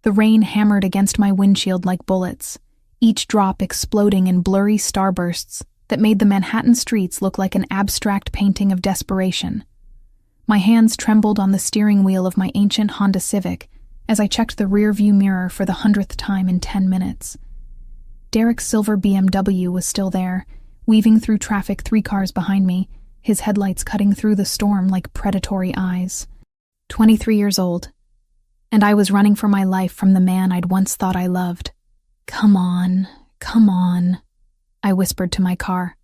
The rain hammered against my windshield like bullets, each drop exploding in blurry starbursts that made the Manhattan streets look like an abstract painting of desperation. My hands trembled on the steering wheel of my ancient Honda Civic as I checked the rear-view mirror for the 100th time in 10 minutes. Derek's silver BMW was still there, weaving through traffic 3 cars behind me, his headlights cutting through the storm like predatory eyes. 23 years old, and I was running for my life from the man I'd once thought I loved. Come on, I whispered to my car,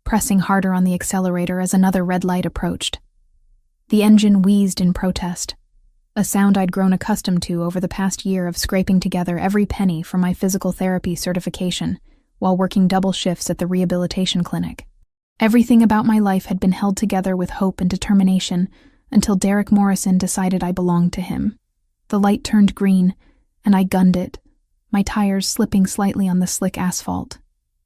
pressing harder on the accelerator as another red light approached. The engine wheezed in protest, a sound I'd grown accustomed to over the past year of scraping together every penny for my physical therapy certification while working double shifts at the rehabilitation clinic. Everything about my life had been held together with hope and determination until Derek Morrison decided I belonged to him. The light turned green, and I gunned it, my tires slipping slightly on the slick asphalt.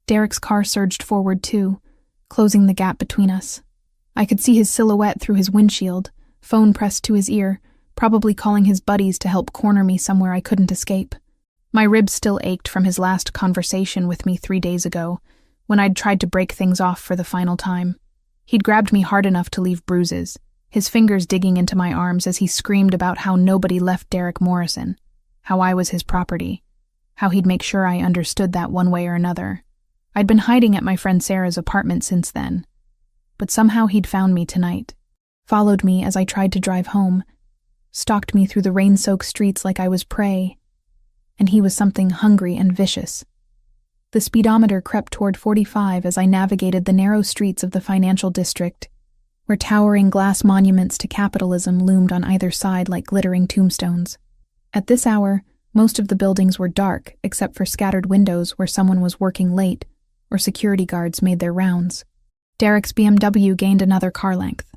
Derek's car surged forward too, closing the gap between us. I could see his silhouette through his windshield, phone pressed to his ear, probably calling his buddies to help corner me somewhere I couldn't escape. My ribs still ached from his last conversation with me 3 days ago, when I'd tried to break things off for the final time. He'd grabbed me hard enough to leave bruises, his fingers digging into my arms as he screamed about how nobody left Derek Morrison, how I was his property, how he'd make sure I understood that one way or another. I'd been hiding at my friend Sarah's apartment since then, but somehow he'd found me tonight, followed me as I tried to drive home, stalked me through the rain-soaked streets like I was prey, and he was something hungry and vicious. The speedometer crept toward 45 as I navigated the narrow streets of the financial district, where towering glass monuments to capitalism loomed on either side like glittering tombstones. At this hour, most of the buildings were dark except for scattered windows where someone was working late or security guards made their rounds. Derek's BMW gained another car length.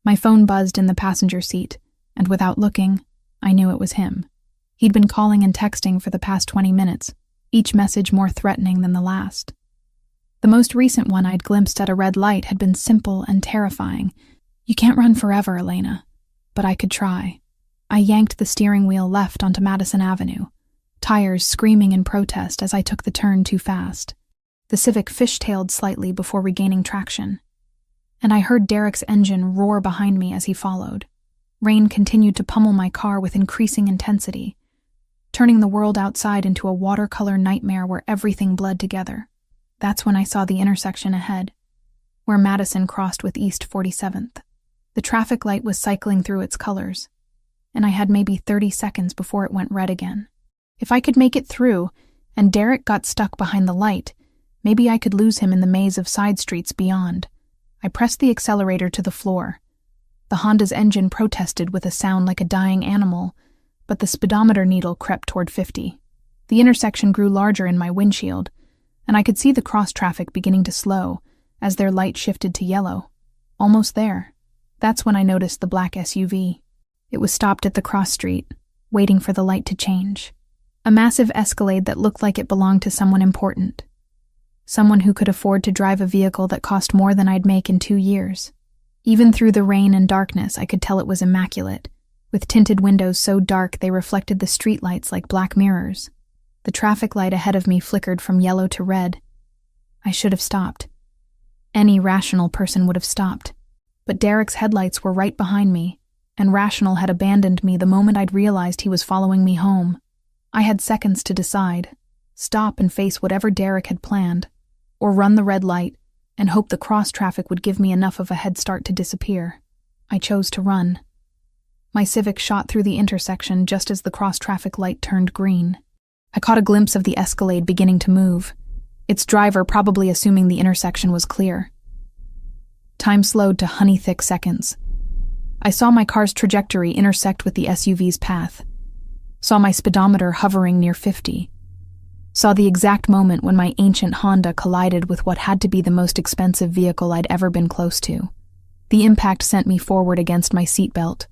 My phone buzzed in the passenger seat, and without looking, I knew it was him. He'd been calling and texting for the past 20 minutes, each message more threatening than the last. The most recent one I'd glimpsed at a red light had been simple and terrifying. "You can't run forever, Elena." But I could try. I yanked the steering wheel left onto Madison Avenue, tires screaming in protest as I took the turn too fast. The Civic fishtailed slightly before regaining traction, and I heard Derek's engine roar behind me as he followed. Rain continued to pummel my car with increasing intensity, turning the world outside into a watercolor nightmare where everything bled together. That's when I saw the intersection ahead, where Madison crossed with East 47th. The traffic light was cycling through its colors, and I had maybe 30 seconds before it went red again. If I could make it through, and Derek got stuck behind the light, maybe I could lose him in the maze of side streets beyond. I pressed the accelerator to the floor. The Honda's engine protested with a sound like a dying animal, but the speedometer needle crept toward 50. The intersection grew larger in my windshield, and I could see the cross-traffic beginning to slow as their light shifted to yellow. Almost there. That's when I noticed the black SUV. It was stopped at the cross street, waiting for the light to change. A massive Escalade that looked like it belonged to someone important. Someone who could afford to drive a vehicle that cost more than I'd make in 2 years. Even through the rain and darkness, I could tell it was immaculate, with tinted windows so dark they reflected the streetlights like black mirrors. The traffic light ahead of me flickered from yellow to red. I should have stopped. Any rational person would have stopped. But Derek's headlights were right behind me, and Rational had abandoned me the moment I'd realized he was following me home. I had seconds to decide: stop and face whatever Derek had planned, or run the red light and hope the cross-traffic would give me enough of a head start to disappear. I chose to run. My Civic shot through the intersection just as the cross-traffic light turned green. I caught a glimpse of the Escalade beginning to move, its driver probably assuming the intersection was clear. Time slowed to honey-thick seconds. I saw my car's trajectory intersect with the SUV's path, saw my speedometer hovering near 50, saw the exact moment when my ancient Honda collided with what had to be the most expensive vehicle I'd ever been close to. The impact sent me forward against my seatbelt,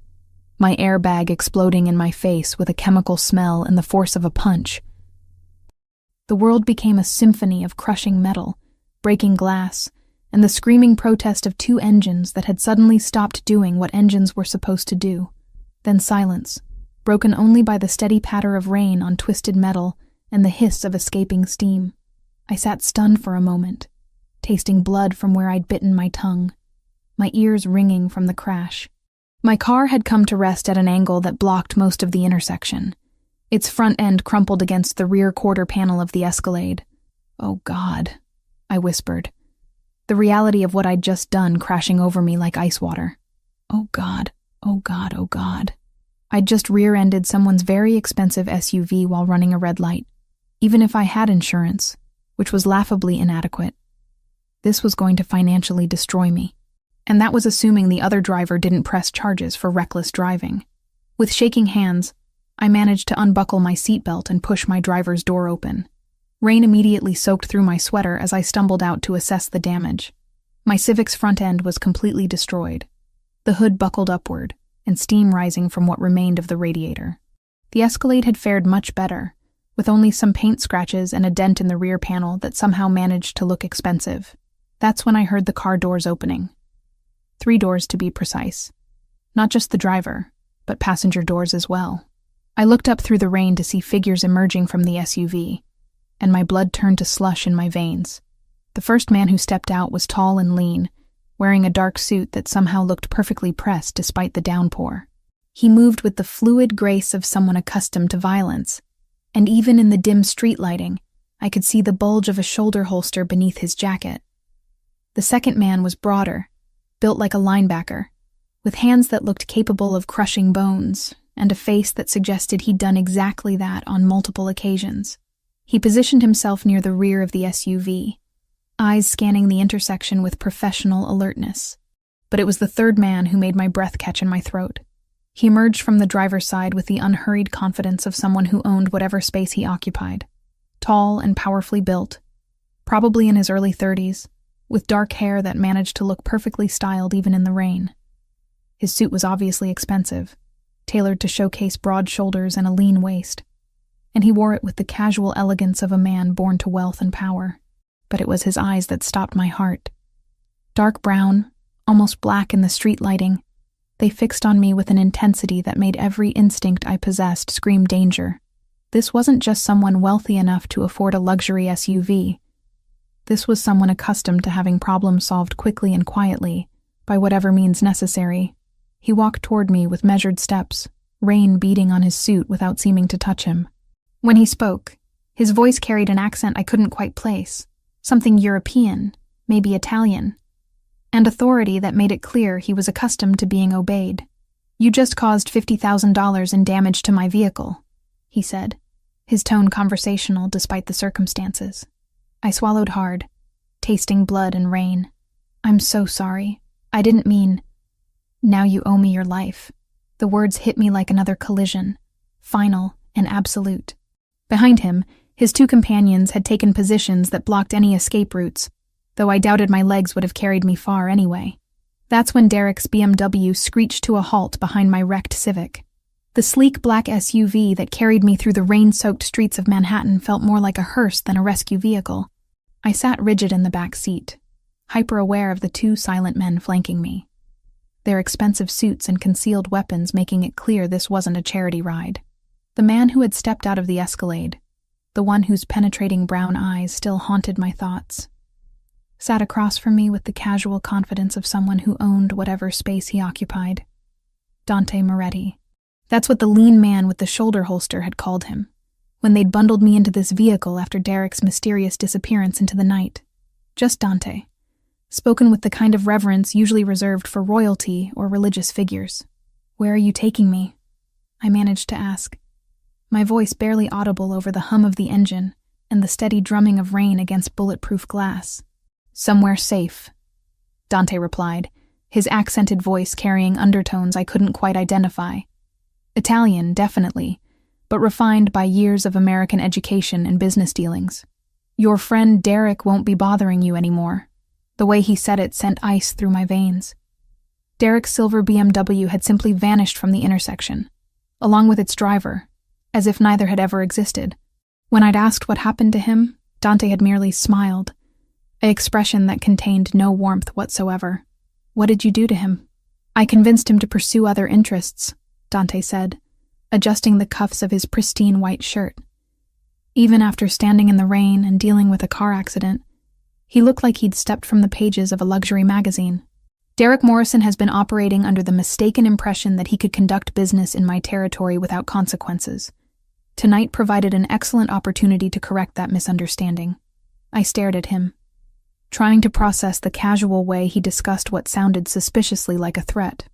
my airbag exploding in my face with a chemical smell and the force of a punch. The world became a symphony of crushing metal, breaking glass, and the screaming protest of 2 engines that had suddenly stopped doing what engines were supposed to do. Then silence, broken only by the steady patter of rain on twisted metal and the hiss of escaping steam. I sat stunned for a moment, tasting blood from where I'd bitten my tongue, my ears ringing from the crash. My car had come to rest at an angle that blocked most of the intersection, its front end crumpled against the rear quarter panel of the Escalade. "Oh God," I whispered, the reality of what I'd just done crashing over me like ice water. "Oh God, oh God, oh God." I'd just rear-ended someone's very expensive SUV while running a red light. Even if I had insurance, which was laughably inadequate, this was going to financially destroy me. And that was assuming the other driver didn't press charges for reckless driving. With shaking hands, I managed to unbuckle my seatbelt and push my driver's door open. Rain immediately soaked through my sweater as I stumbled out to assess the damage. My Civic's front end was completely destroyed, the hood buckled upward, and steam rising from what remained of the radiator. The Escalade had fared much better, with only some paint scratches and a dent in the rear panel that somehow managed to look expensive. That's when I heard the car doors opening. 3 doors to be precise. Not just the driver, but passenger doors as well. I looked up through the rain to see figures emerging from the SUV, and my blood turned to slush in my veins. The first man who stepped out was tall and lean, wearing a dark suit that somehow looked perfectly pressed despite the downpour. He moved with the fluid grace of someone accustomed to violence, and even in the dim street lighting, I could see the bulge of a shoulder holster beneath his jacket. The second man was broader, built like a linebacker, with hands that looked capable of crushing bones, and a face that suggested he'd done exactly that on multiple occasions. He positioned himself near the rear of the SUV, eyes scanning the intersection with professional alertness. But it was the third man who made my breath catch in my throat. He emerged from the driver's side with the unhurried confidence of someone who owned whatever space he occupied. Tall and powerfully built, probably in his early 30s, with dark hair that managed to look perfectly styled even in the rain. His suit was obviously expensive, tailored to showcase broad shoulders and a lean waist, and he wore it with the casual elegance of a man born to wealth and power. But it was his eyes that stopped my heart. Dark brown, almost black in the street lighting, they fixed on me with an intensity that made every instinct I possessed scream danger. This wasn't just someone wealthy enough to afford a luxury SUV. This was someone accustomed to having problems solved quickly and quietly, by whatever means necessary. He walked toward me with measured steps, rain beating on his suit without seeming to touch him. When he spoke, his voice carried an accent I couldn't quite place. Something European, maybe Italian, and authority that made it clear he was accustomed to being obeyed. "You just caused $50,000 in damage to my vehicle," he said, his tone conversational despite the circumstances. I swallowed hard, tasting blood and rain. "I'm so sorry. I didn't mean..." "Now you owe me your life." The words hit me like another collision, final and absolute. Behind him, his 2 companions had taken positions that blocked any escape routes, though I doubted my legs would have carried me far anyway. That's when Derek's BMW screeched to a halt behind my wrecked Civic. The sleek black SUV that carried me through the rain-soaked streets of Manhattan felt more like a hearse than a rescue vehicle. I sat rigid in the back seat, hyper-aware of the 2 silent men flanking me, their expensive suits and concealed weapons making it clear this wasn't a charity ride. The man who had stepped out of the Escalade, the one whose penetrating brown eyes still haunted my thoughts, sat across from me with the casual confidence of someone who owned whatever space he occupied. Dante Moretti. That's what the lean man with the shoulder holster had called him, when they'd bundled me into this vehicle after Derek's mysterious disappearance into the night. Just Dante, spoken with the kind of reverence usually reserved for royalty or religious figures. "Where are you taking me?" I managed to ask, my voice barely audible over the hum of the engine and the steady drumming of rain against bulletproof glass. "Somewhere safe," Dante replied, his accented voice carrying undertones I couldn't quite identify. Italian, definitely, but refined by years of American education and business dealings. "Your friend Derek won't be bothering you anymore." The way he said it sent ice through my veins. Derek's silver BMW had simply vanished from the intersection, along with its driver, as if neither had ever existed. When I'd asked what happened to him, Dante had merely smiled, an expression that contained no warmth whatsoever. "What did you do to him?" "I convinced him to pursue other interests," Dante said, adjusting the cuffs of his pristine white shirt. Even after standing in the rain and dealing with a car accident, he looked like he'd stepped from the pages of a luxury magazine. Derek Morrison has been operating under the mistaken impression that he could conduct business in my territory without consequences. Tonight provided an excellent opportunity to correct that misunderstanding. I stared at him, trying to process the casual way he discussed what sounded suspiciously like a threat.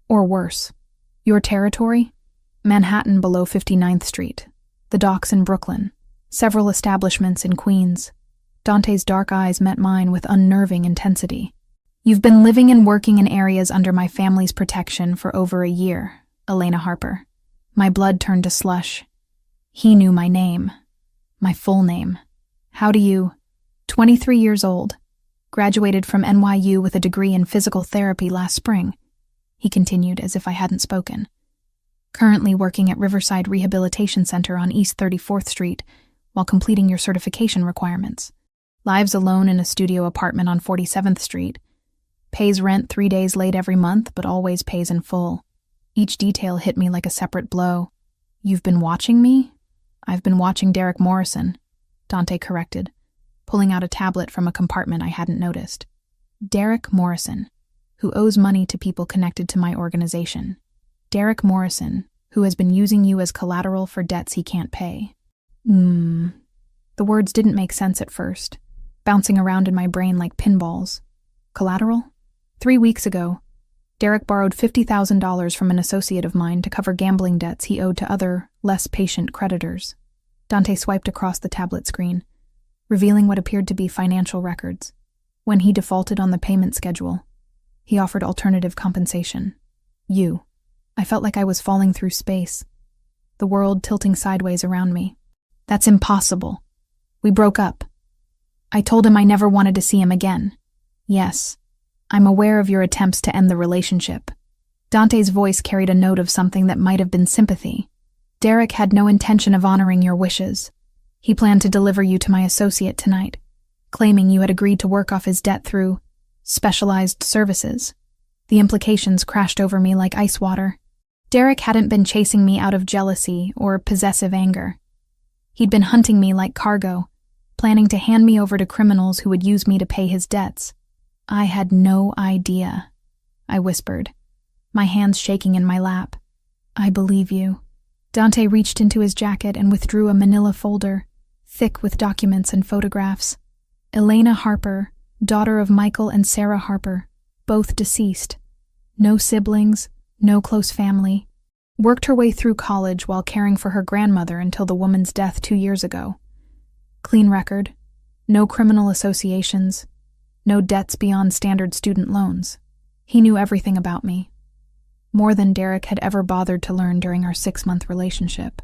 Or worse. Your territory? Manhattan below 59th Street. The docks in Brooklyn. Several establishments in Queens. Dante's dark eyes met mine with unnerving intensity. You've been living and working in areas under my family's protection for over a year, Elena Harper. My blood turned to slush. He knew my name. My full name. How do you... 23 years old. Graduated from NYU with a degree in physical therapy last spring. He continued as if I hadn't spoken. Currently working at Riverside Rehabilitation Center on East 34th Street while completing your certification requirements. Lives alone in a studio apartment on 47th Street. Pays rent 3 days late every month, but always pays in full. Each detail hit me like a separate blow. You've been watching me? I've been watching Derek Morrison, Dante corrected, pulling out a tablet from a compartment I hadn't noticed. Derek Morrison, who owes money to people connected to my organization. Derek Morrison, who has been using you as collateral for debts he can't pay. The words didn't make sense at first, bouncing around in my brain like pinballs. Collateral? 3 weeks ago, Derek borrowed $50,000 from an associate of mine to cover gambling debts he owed to other, less patient creditors. Dante swiped across the tablet screen, revealing what appeared to be financial records. When he defaulted on the payment schedule, he offered alternative compensation. You. I felt like I was falling through space, the world tilting sideways around me. That's impossible. We broke up. I told him I never wanted to see him again. Yes, I'm aware of your attempts to end the relationship. Dante's voice carried a note of something that might have been sympathy. Derek had no intention of honoring your wishes. He planned to deliver you to my associate tonight, claiming you had agreed to work off his debt through specialized services. The implications crashed over me like ice water. Derek hadn't been chasing me out of jealousy or possessive anger. He'd been hunting me like cargo, planning to hand me over to criminals who would use me to pay his debts. I had no idea, I whispered, my hands shaking in my lap. I believe you. Dante reached into his jacket and withdrew a manila folder, thick with documents and photographs. Elena Harper, daughter of Michael and Sarah Harper, both deceased. No siblings, no close family. Worked her way through college while caring for her grandmother until the woman's death 2 years ago. Clean record, no criminal associations, no debts beyond standard student loans. He knew everything about me, more than Derek had ever bothered to learn during our 6-month relationship.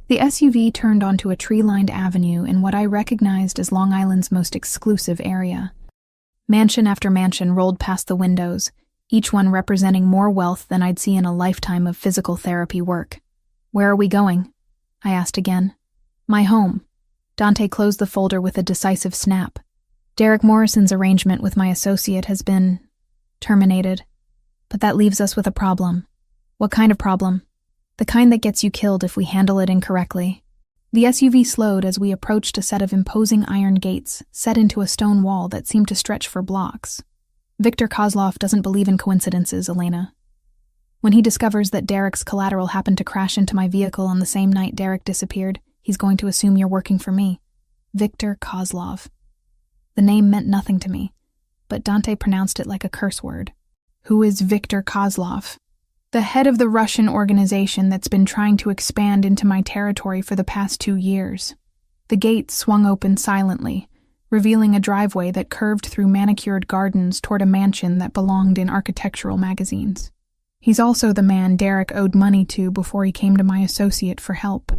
The SUV turned onto a tree-lined avenue in what I recognized as Long Island's most exclusive area. Mansion after mansion rolled past the windows, each one representing more wealth than I'd see in a lifetime of physical therapy work. Where are we going? I asked again. My home. Dante closed the folder with a decisive snap. Derek Morrison's arrangement with my associate has been terminated. But that leaves us with a problem. What kind of problem? The kind that gets you killed if we handle it incorrectly. The SUV slowed as we approached a set of imposing iron gates set into a stone wall that seemed to stretch for blocks. Victor Kozlov doesn't believe in coincidences, Elena. When he discovers that Derek's collateral happened to crash into my vehicle on the same night Derek disappeared, he's going to assume you're working for me. Victor Kozlov. The name meant nothing to me, but Dante pronounced it like a curse word. Who is Victor Kozlov? The head of the Russian organization that's been trying to expand into my territory for the past 2 years. The gate swung open silently, revealing a driveway that curved through manicured gardens toward a mansion that belonged in architectural magazines. He's also the man Derek owed money to before he came to my associate for help.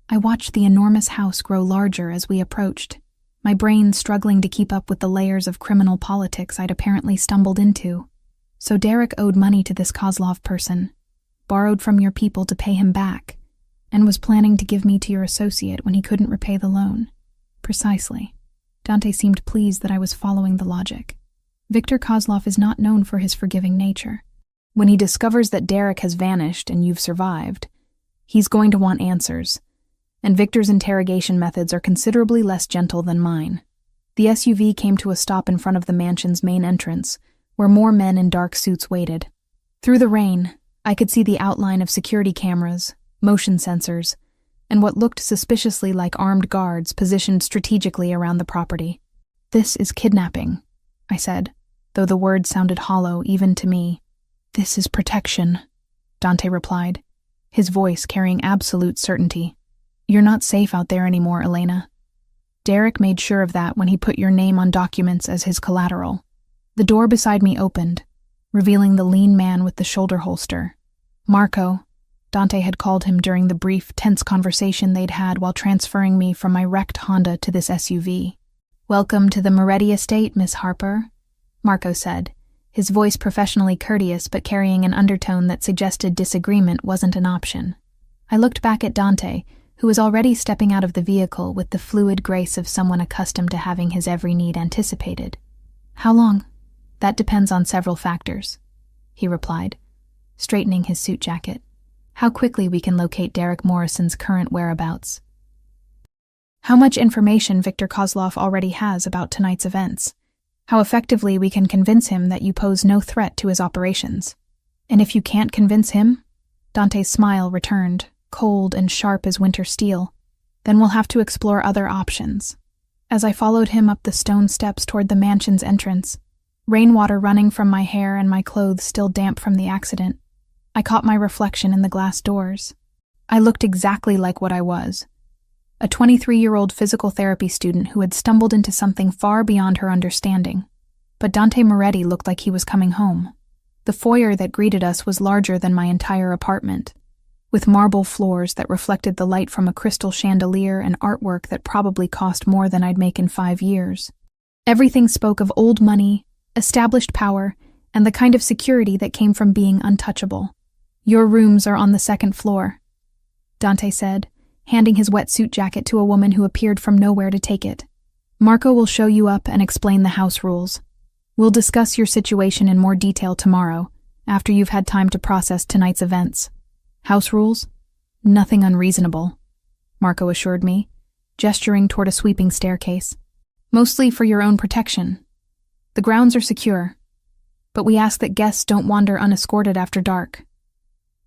I watched the enormous house grow larger as we approached, my brain struggling to keep up with the layers of criminal politics I'd apparently stumbled into. So Derek owed money to this Kozlov person, borrowed from your people to pay him back, and was planning to give me to your associate when he couldn't repay the loan. Precisely. Dante seemed pleased that I was following the logic. Victor Kozlov is not known for his forgiving nature. When he discovers that Derek has vanished and you've survived, he's going to want answers, and Victor's interrogation methods are considerably less gentle than mine. The SUV came to a stop in front of the mansion's main entrance, where more men in dark suits waited. Through the rain, I could see the outline of security cameras, motion sensors, and what looked suspiciously like armed guards positioned strategically around the property. "This is kidnapping," I said, though the words sounded hollow even to me. "This is protection," Dante replied, his voice carrying absolute certainty. "You're not safe out there anymore, Elena. Derek made sure of that when he put your name on documents as his collateral." The door beside me opened, revealing the lean man with the shoulder holster. Marco, Dante had called him during the brief, tense conversation they'd had while transferring me from my wrecked Honda to this SUV. "Welcome to the Moretti estate, Miss Harper," Marco said, his voice professionally courteous but carrying an undertone that suggested disagreement wasn't an option. I looked back at Dante, who was already stepping out of the vehicle with the fluid grace of someone accustomed to having his every need anticipated. "How long?" "That depends on several factors," he replied, straightening his suit jacket. "How quickly we can locate Derek Morrison's current whereabouts. How much information Victor Kozlov already has about tonight's events. How effectively we can convince him that you pose no threat to his operations. And if you can't convince him," Dante's smile returned, cold and sharp as winter steel, "then we'll have to explore other options." As I followed him up the stone steps toward the mansion's entrance, rainwater running from my hair and my clothes still damp from the accident, I caught my reflection in the glass doors. I looked exactly like what I was, a 23-year-old physical therapy student who had stumbled into something far beyond her understanding. But Dante Moretti looked like he was coming home. The foyer that greeted us was larger than my entire apartment, with marble floors that reflected the light from a crystal chandelier and artwork that probably cost more than I'd make in 5 years. Everything spoke of old money, established power, and the kind of security that came from being untouchable. "Your rooms are on the second floor," Dante said, handing his wetsuit jacket to a woman who appeared from nowhere to take it. "Marco will show you up and explain the house rules. We'll discuss your situation in more detail tomorrow, after you've had time to process tonight's events." "House rules? Nothing unreasonable," Marco assured me, gesturing toward a sweeping staircase. "Mostly for your own protection. The grounds are secure, but we ask that guests don't wander unescorted after dark.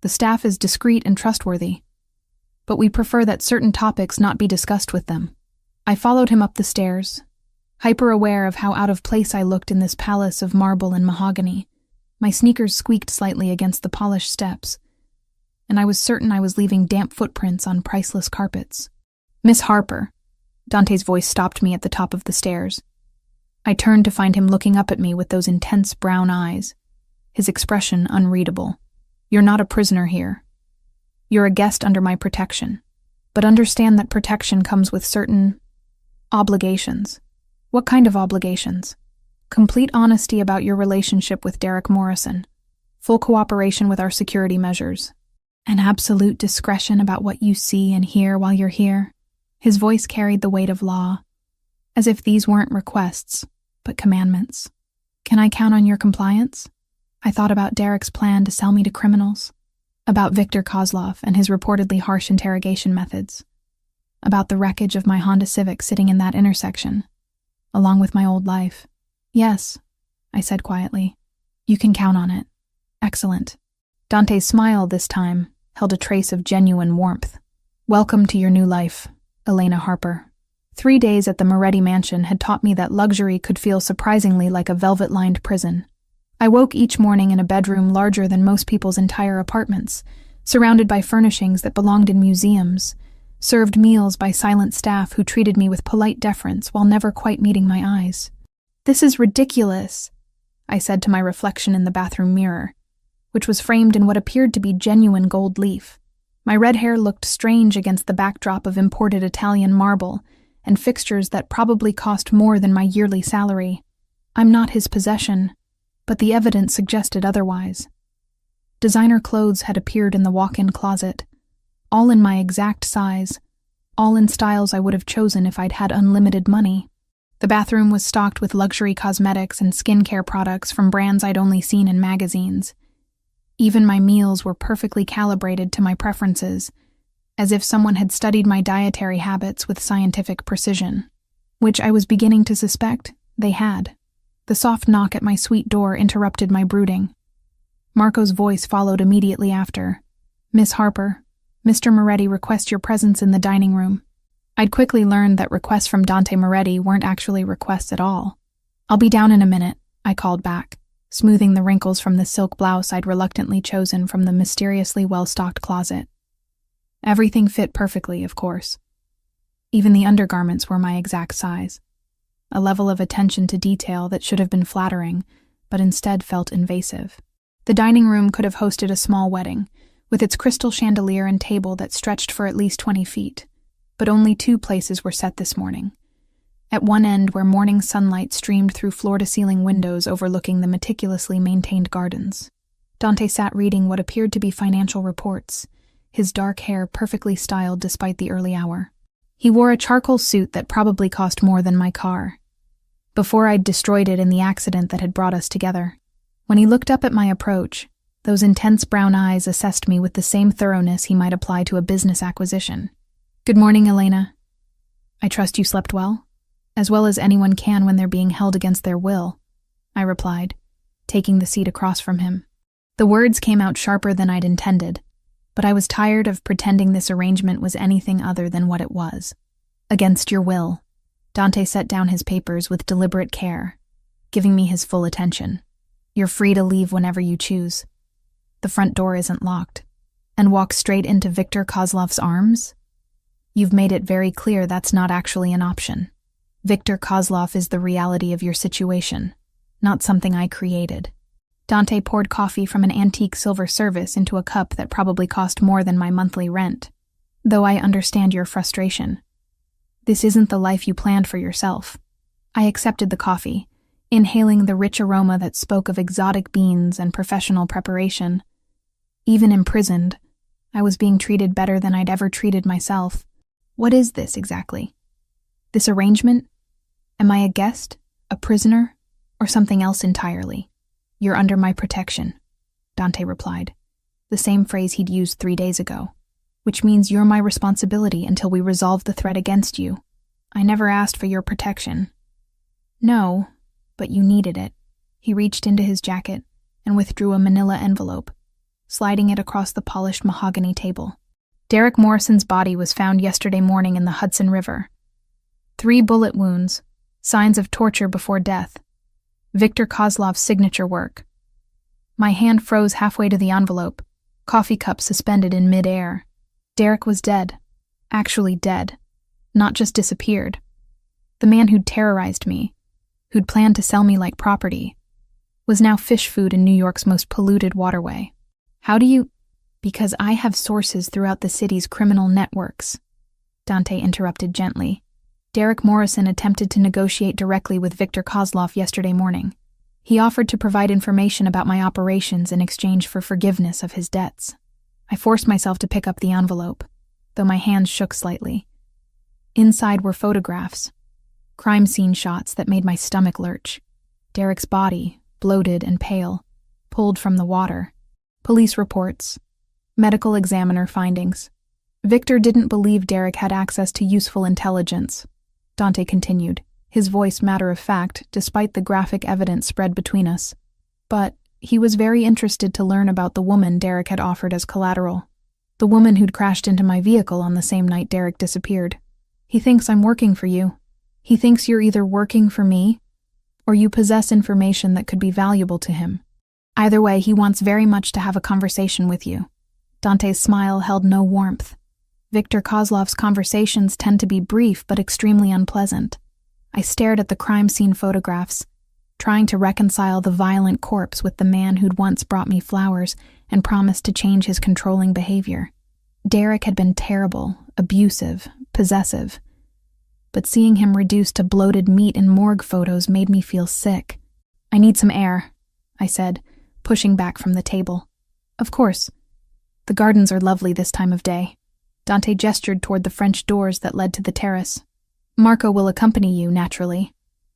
The staff is discreet and trustworthy, but we prefer that certain topics not be discussed with them." I followed him up the stairs, hyper-aware of how out of place I looked in this palace of marble and mahogany. My sneakers squeaked slightly against the polished steps, and I was certain I was leaving damp footprints on priceless carpets. "Miss Harper," Dante's voice stopped me at the top of the stairs. I turned to find him looking up at me with those intense brown eyes, his expression unreadable. "You're not a prisoner here. You're a guest under my protection. But understand that protection comes with certain obligations." "What kind of obligations?" "Complete honesty about your relationship with Derek Morrison, full cooperation with our security measures, and absolute discretion about what you see and hear while you're here." His voice carried the weight of law, as if these weren't requests, but commandments. "Can I count on your compliance?" I thought about Derek's plan to sell me to criminals, about Victor Kozlov and his reportedly harsh interrogation methods, about the wreckage of my Honda Civic sitting in that intersection, along with my old life. "Yes," I said quietly. "You can count on it." "Excellent." Dante's smile this time held a trace of genuine warmth. "Welcome to your new life, Elena Harper." 3 days at the Moretti mansion had taught me that luxury could feel surprisingly like a velvet-lined prison. I woke each morning in a bedroom larger than most people's entire apartments, surrounded by furnishings that belonged in museums, served meals by silent staff who treated me with polite deference while never quite meeting my eyes. "This is ridiculous," I said to my reflection in the bathroom mirror, which was framed in what appeared to be genuine gold leaf. My red hair looked strange against the backdrop of imported Italian marble and fixtures that probably cost more than my yearly salary. I'm not his possession, but the evidence suggested otherwise. Designer clothes had appeared in the walk-in closet, all in my exact size, all in styles I would have chosen if I'd had unlimited money. The bathroom was stocked with luxury cosmetics and skincare products from brands I'd only seen in magazines, Even my meals were perfectly calibrated to my preferences, as if someone had studied my dietary habits with scientific precision, which I was beginning to suspect they had. The soft knock at my suite door interrupted my brooding. Marco's voice followed immediately after. "Miss Harper, Mr. Moretti requests your presence in the dining room." I'd quickly learned that requests from Dante Moretti weren't actually requests at all. "I'll be down in a minute," I called back, smoothing the wrinkles from the silk blouse I'd reluctantly chosen from the mysteriously well-stocked closet. Everything fit perfectly, of course. Even the undergarments were my exact size. A level of attention to detail that should have been flattering, but instead felt invasive. The dining room could have hosted a small wedding, with its crystal chandelier and table that stretched for at least 20 feet. But only 2 places were set this morning. At one end, where morning sunlight streamed through floor-to-ceiling windows overlooking the meticulously maintained gardens. Dante sat reading what appeared to be financial reports, his dark hair perfectly styled despite the early hour. He wore a charcoal suit that probably cost more than my car, before I'd destroyed it in the accident that had brought us together. When he looked up at my approach, those intense brown eyes assessed me with the same thoroughness he might apply to a business acquisition. "Good morning, Elena. I trust you slept well as anyone can when they're being held against their will," I replied, taking the seat across from him. The words came out sharper than I'd intended, but I was tired of pretending this arrangement was anything other than what it was. "Against your will." Dante set down his papers with deliberate care, giving me his full attention. "You're free to leave whenever you choose. The front door isn't locked. And walk straight into Viktor Kozlov's arms? You've made it very clear that's not actually an option. Viktor Kozlov is the reality of your situation, not something I created." Dante poured coffee from an antique silver service into a cup that probably cost more than my monthly rent. "Though I understand your frustration. This isn't the life you planned for yourself." I accepted the coffee, inhaling the rich aroma that spoke of exotic beans and professional preparation. Even imprisoned, I was being treated better than I'd ever treated myself. What is this exactly? This arrangement? Am I a guest, a prisoner, or something else entirely? "You're under my protection," Dante replied, the same phrase he'd used 3 days ago, "which means you're my responsibility until we resolve the threat against you. I never asked for your protection." "No, but you needed it." He reached into his jacket and withdrew a manila envelope, sliding it across the polished mahogany table. "Derek Morrison's body was found yesterday morning in the Hudson River. 3 bullet wounds, signs of torture before death. Viktor Kozlov's signature work." My hand froze halfway to the envelope, coffee cup suspended in mid-air. Derek was dead. Actually dead. Not just disappeared. The man who'd terrorized me, who'd planned to sell me like property, was now fish food in New York's most polluted waterway. "How do you—" "Because I have sources throughout the city's criminal networks," Dante interrupted gently. "Derek Morrison attempted to negotiate directly with Viktor Kozlov yesterday morning. He offered to provide information about my operations in exchange for forgiveness of his debts." I forced myself to pick up the envelope, though my hands shook slightly. Inside were photographs, crime scene shots that made my stomach lurch. Derek's body, bloated and pale, pulled from the water. Police reports, medical examiner findings. Viktor didn't believe Derek had access to useful intelligence, Dante continued, his voice matter-of-fact despite the graphic evidence spread between us. But he was very interested to learn about the woman Derek had offered as collateral. The woman who'd crashed into my vehicle on the same night Derek disappeared. "He thinks I'm working for you. He thinks you're either working for me, or you possess information that could be valuable to him. Either way, he wants very much to have a conversation with you." Dante's smile held no warmth. Viktor Kozlov's conversations tend to be brief but extremely unpleasant. I stared at the crime scene photographs, trying to reconcile the violent corpse with the man who'd once brought me flowers and promised to change his controlling behavior. Derek had been terrible, abusive, possessive. But seeing him reduced to bloated meat in morgue photos made me feel sick. "I need some air," I said, pushing back from the table. "Of course. The gardens are lovely this time of day." Dante gestured toward the French doors that led to the terrace. "Marco will accompany you, naturally."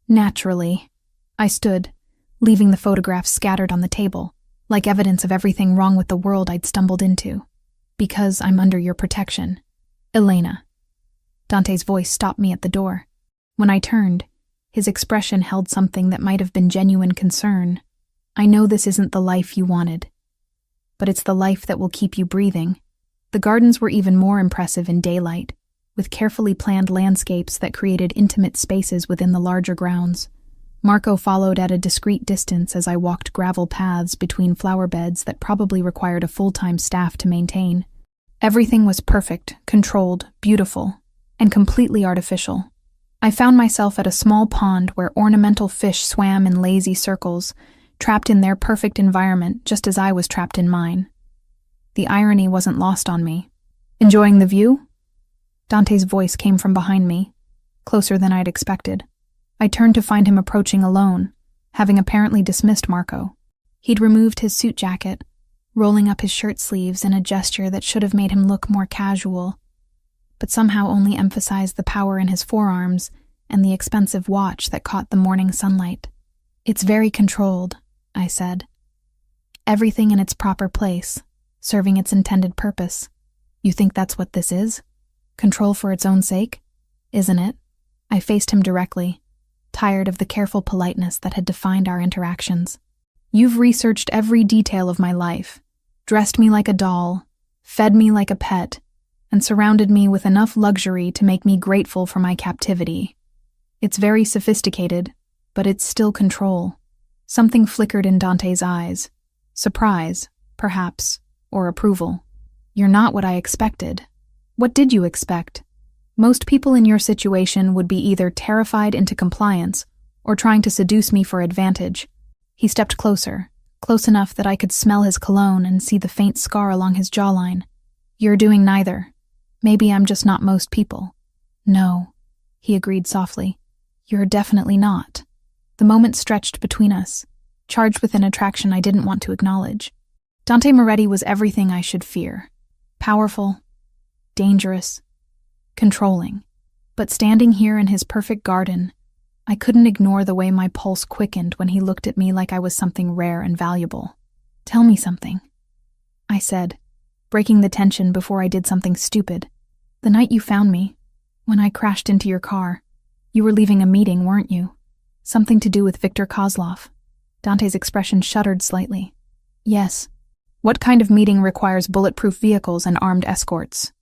"Naturally." I stood, leaving the photographs scattered on the table, like evidence of everything wrong with the world I'd stumbled into. Because I'm under your protection. Elena. Dante's voice stopped me at the door. When I turned, his expression held something that might have been genuine concern. I know this isn't the life you wanted, but it's the life that will keep you breathing. The gardens were even more impressive in daylight, with carefully planned landscapes that created intimate spaces within the larger grounds. Marco followed at a discreet distance as I walked gravel paths between flower beds that probably required a full-time staff to maintain. Everything was perfect, controlled, beautiful, and completely artificial. I found myself at a small pond where ornamental fish swam in lazy circles, trapped in their perfect environment just as I was trapped in mine. The irony wasn't lost on me. Enjoying the view? Dante's voice came from behind me, closer than I'd expected. I turned to find him approaching alone, having apparently dismissed Marco. He'd removed his suit jacket, rolling up his shirt sleeves in a gesture that should have made him look more casual, but somehow only emphasized the power in his forearms and the expensive watch that caught the morning sunlight. It's very controlled, I said. Everything in its proper place, serving its intended purpose. You think that's what this is? Control for its own sake? Isn't it? I faced him directly, tired of the careful politeness that had defined our interactions. You've researched every detail of my life, dressed me like a doll, fed me like a pet, and surrounded me with enough luxury to make me grateful for my captivity. It's very sophisticated, but it's still control. Something flickered in Dante's eyes. Surprise, perhaps, or approval. You're not what I expected. What did you expect? Most people in your situation would be either terrified into compliance or trying to seduce me for advantage. He stepped closer, close enough that I could smell his cologne and see the faint scar along his jawline. You're doing neither. Maybe I'm just not most people. No, he agreed softly. You're definitely not. The moment stretched between us, charged with an attraction I didn't want to acknowledge. Dante Moretti was everything I should fear. Powerful, dangerous, controlling. But standing here in his perfect garden, I couldn't ignore the way my pulse quickened when he looked at me like I was something rare and valuable. Tell me something, I said, breaking the tension before I did something stupid. The night you found me, when I crashed into your car, you were leaving a meeting, weren't you? Something to do with Viktor Kozlov. Dante's expression shuddered slightly. Yes. What kind of meeting requires bulletproof vehicles and armed escorts?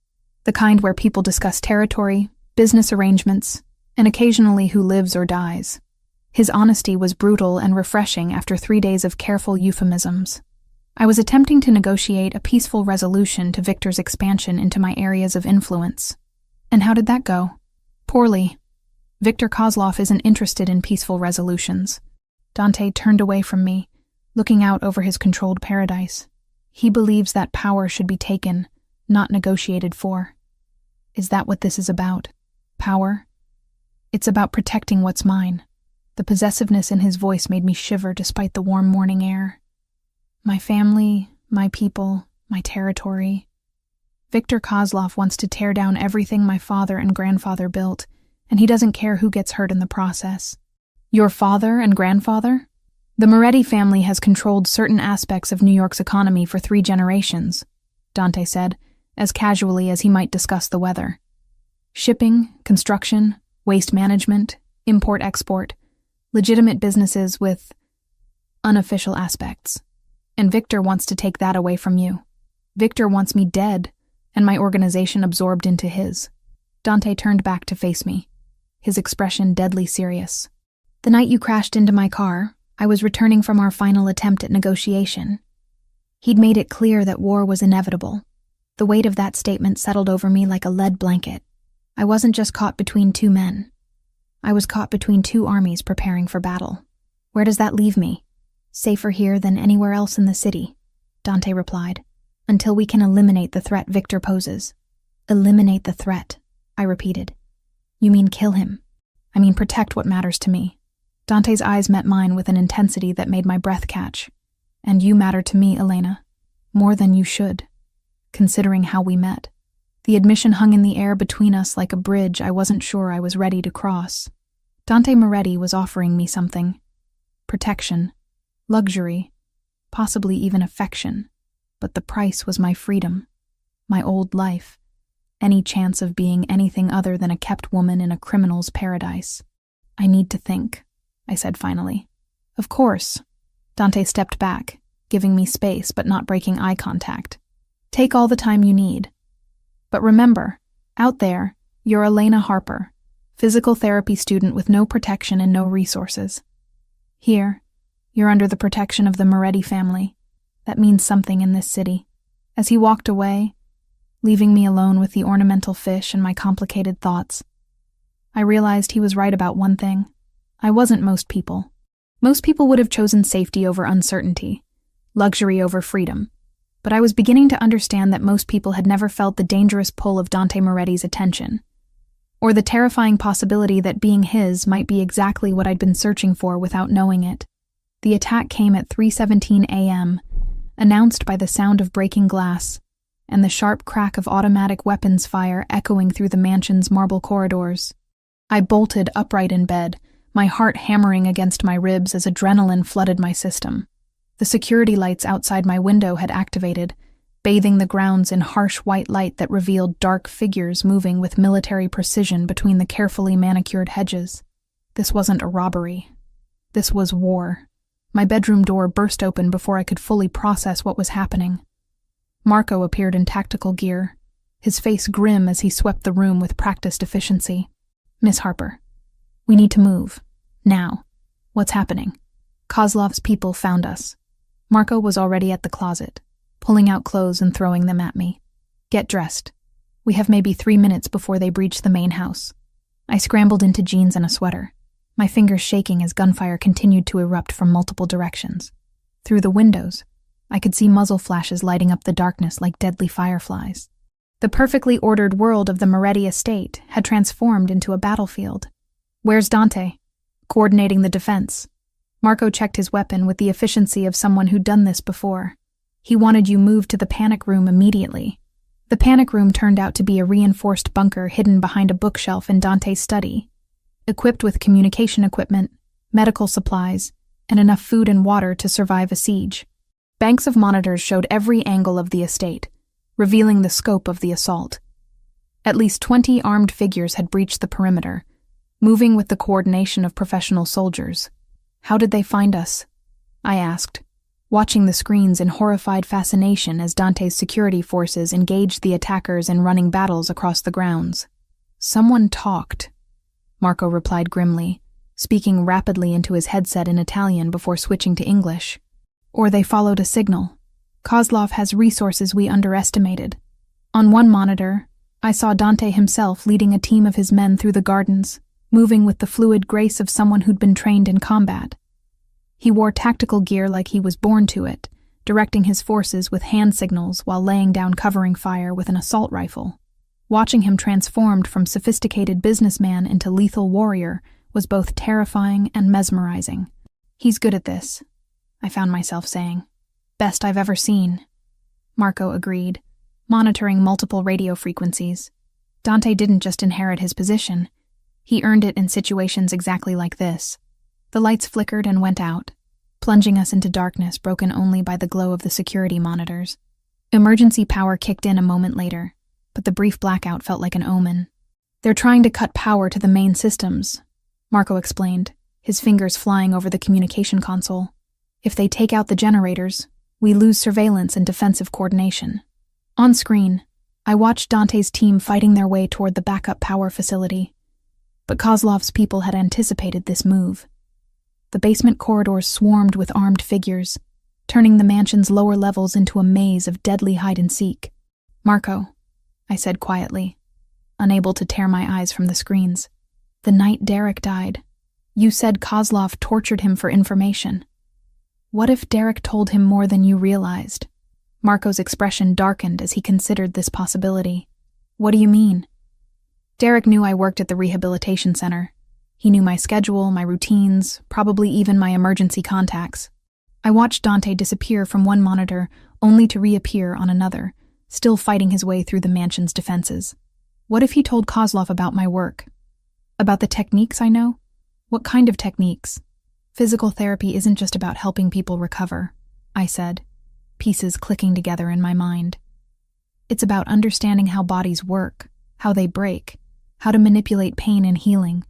The kind where people discuss territory, business arrangements, and occasionally who lives or dies. His honesty was brutal and refreshing after 3 days of careful euphemisms. I was attempting to negotiate a peaceful resolution to Viktor's expansion into my areas of influence. And how did that go? Poorly. Viktor Kozlov isn't interested in peaceful resolutions. Dante turned away from me, looking out over his controlled paradise. He believes that power should be taken, not negotiated for. Is that what this is about? Power? It's about protecting what's mine. The possessiveness in his voice made me shiver despite the warm morning air. My family, my people, my territory. Viktor Kozlov wants to tear down everything my father and grandfather built, and he doesn't care who gets hurt in the process. Your father and grandfather? The Moretti family has controlled certain aspects of New York's economy for 3 generations, Dante said, as casually as he might discuss the weather. Shipping, construction, waste management, import-export, legitimate businesses with unofficial aspects. And Viktor wants to take that away from you. Viktor wants me dead, and my organization absorbed into his. Dante turned back to face me, his expression deadly serious. The night you crashed into my car, I was returning from our final attempt at negotiation. He'd made it clear that war was inevitable. The weight of that statement settled over me like a lead blanket. I wasn't just caught between 2 men. I was caught between 2 armies preparing for battle. Where does that leave me? Safer here than anywhere else in the city, Dante replied, until we can eliminate the threat Viktor poses. Eliminate the threat, I repeated. You mean kill him? I mean protect what matters to me. Dante's eyes met mine with an intensity that made my breath catch. And you matter to me, Elena. More than you should, considering how we met. The admission hung in the air between us like a bridge I wasn't sure I was ready to cross. Dante Moretti was offering me something. Protection. Luxury. possibly even affection. But the price was my freedom, my old life, any chance of being anything other than a kept woman in a criminal's paradise. I need to think, I said finally. Of course. Dante stepped back, giving me space but not breaking eye contact. Take all the time you need. But remember, out there, you're Elena Harper, physical therapy student with no protection and no resources. Here, you're under the protection of the Moretti family. That means something in this city. As he walked away, leaving me alone with the ornamental fish and my complicated thoughts, I realized he was right about one thing. I wasn't most people. Most people would have chosen safety over uncertainty, luxury over freedom. But I was beginning to understand that most people had never felt the dangerous pull of Dante Moretti's attention, or the terrifying possibility that being his might be exactly what I'd been searching for without knowing it. The attack came at 3:17 a.m., announced by the sound of breaking glass and the sharp crack of automatic weapons fire echoing through the mansion's marble corridors. I bolted upright in bed, my heart hammering against my ribs as adrenaline flooded my system. The security lights outside my window had activated, bathing the grounds in harsh white light that revealed dark figures moving with military precision between the carefully manicured hedges. This wasn't a robbery. This was war. My bedroom door burst open before I could fully process what was happening. Marco appeared in tactical gear, his face grim as he swept the room with practiced efficiency. Miss Harper, we need to move. Now. What's happening? Kozlov's people found us. Marco was already at the closet, pulling out clothes and throwing them at me. Get dressed. We have maybe 3 minutes before they breach the main house. I scrambled into jeans and a sweater, my fingers shaking as gunfire continued to erupt from multiple directions. Through the windows, I could see muzzle flashes lighting up the darkness like deadly fireflies. The perfectly ordered world of the Moretti estate had transformed into a battlefield. Where's Dante? Coordinating the defense. Marco checked his weapon with the efficiency of someone who'd done this before. He wanted you moved to the panic room immediately. The panic room turned out to be a reinforced bunker hidden behind a bookshelf in Dante's study, equipped with communication equipment, medical supplies, and enough food and water to survive a siege. Banks of monitors showed every angle of the estate, revealing the scope of the assault. At least 20 armed figures had breached the perimeter, moving with the coordination of professional soldiers. How did they find us? I asked, watching the screens in horrified fascination as Dante's security forces engaged the attackers in running battles across the grounds. Someone talked, Marco replied grimly, speaking rapidly into his headset in Italian before switching to English. Or they followed a signal. Kozlov has resources we underestimated. On one monitor, I saw Dante himself leading a team of his men through the gardens, moving with the fluid grace of someone who'd been trained in combat. He wore tactical gear like he was born to it, directing his forces with hand signals while laying down covering fire with an assault rifle. Watching him transformed from sophisticated businessman into lethal warrior was both terrifying and mesmerizing. He's good at this, I found myself saying. Best I've ever seen. Marco agreed, monitoring multiple radio frequencies. Dante didn't just inherit his position. He earned it in situations exactly like this. The lights flickered and went out, plunging us into darkness broken only by the glow of the security monitors. Emergency power kicked in a moment later, but the brief blackout felt like an omen. They're trying to cut power to the main systems, Marco explained, his fingers flying over the communication console. If they take out the generators, we lose surveillance and defensive coordination. On screen, I watched Dante's team fighting their way toward the backup power facility. But Kozlov's people had anticipated this move. The basement corridors swarmed with armed figures, turning the mansion's lower levels into a maze of deadly hide-and-seek. Marco, I said quietly, unable to tear my eyes from the screens. The night Derek died, you said Kozlov tortured him for information. What if Derek told him more than you realized? Marco's expression darkened as he considered this possibility. What do you mean? Derek knew I worked at the rehabilitation center. He knew my schedule, my routines, probably even my emergency contacts. I watched Dante disappear from one monitor only to reappear on another, still fighting his way through the mansion's defenses. What if he told Kozlov about my work? About the techniques I know? What kind of techniques? Physical therapy isn't just about helping people recover. I said, pieces clicking together in my mind. It's about understanding how bodies work, how they break, how to manipulate pain and healing.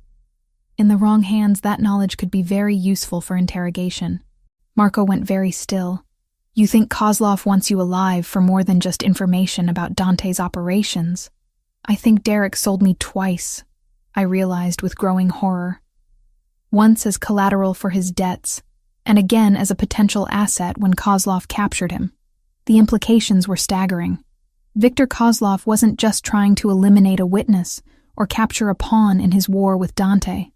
In the wrong hands, that knowledge could be very useful for interrogation. Marco went very still. You think Kozlov wants you alive for more than just information about Dante's operations? I think Derek sold me twice, I realized with growing horror. Once as collateral for his debts, and again as a potential asset when Kozlov captured him. The implications were staggering. Viktor Kozlov wasn't just trying to eliminate a witness or capture a pawn in his war with Dante.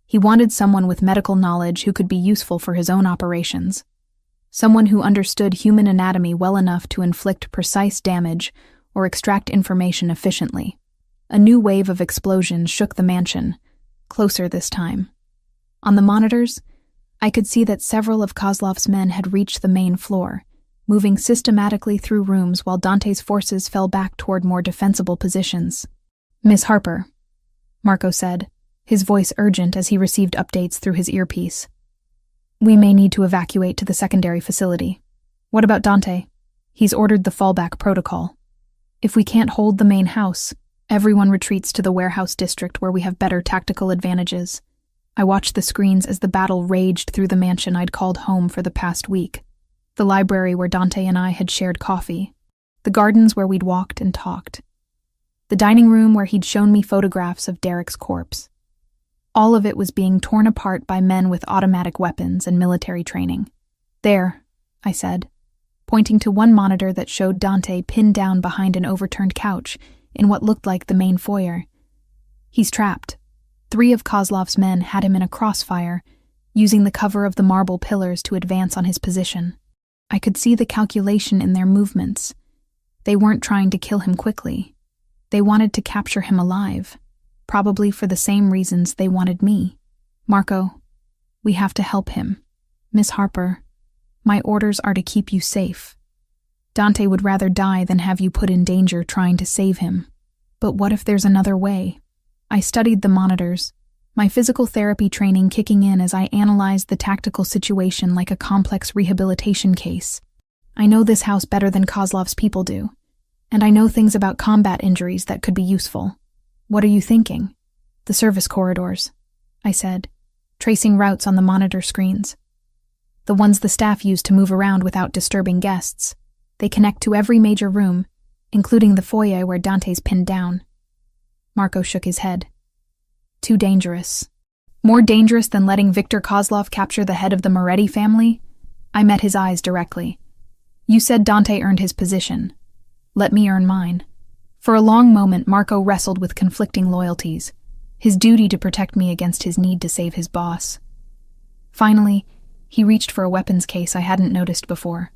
He wanted someone with medical knowledge who could be useful for his own operations. Someone who understood human anatomy well enough to inflict precise damage or extract information efficiently. A new wave of explosions shook the mansion, closer this time. On the monitors, I could see that several of Kozlov's men had reached the main floor, moving systematically through rooms while Dante's forces fell back toward more defensible positions. "Miss Harper," Marco said, his voice urgent as he received updates through his earpiece. "We may need to evacuate to the secondary facility. What about Dante? He's ordered the fallback protocol. If we can't hold the main house, everyone retreats to the warehouse district where we have better tactical advantages." I watched the screens as the battle raged through the mansion I'd called home for the past week. The library where Dante and I had shared coffee. The gardens where we'd walked and talked. The dining room where he'd shown me photographs of Derek's corpse. All of it was being torn apart by men with automatic weapons and military training. "There," I said, pointing to one monitor that showed Dante pinned down behind an overturned couch in what looked like the main foyer. "He's trapped. 3 of Kozlov's men had him in a crossfire, using the cover of the marble pillars to advance on his position. I could see the calculation in their movements. They weren't trying to kill him quickly. They wanted to capture him alive, probably for the same reasons they wanted me. Marco, we have to help him. Miss Harper, my orders are to keep you safe. Dante would rather die than have you put in danger trying to save him. But what if there's another way?" I studied the monitors, my physical therapy training kicking in as I analyzed the tactical situation like a complex rehabilitation case. I know this house better than Kozlov's people do, and I know things about combat injuries that could be useful. What are you thinking? "The service corridors," I said, tracing routes on the monitor screens. "The ones the staff use to move around without disturbing guests. They connect to every major room, including the foyer where Dante's pinned down." Marco shook his head. "Too dangerous. More dangerous than letting Viktor Kozlov capture the head of the Moretti family?" I met his eyes directly. "You said Dante earned his position. Let me earn mine." For a long moment, Marco wrestled with conflicting loyalties, his duty to protect me against his need to save his boss. Finally, he reached for a weapons case I hadn't noticed before.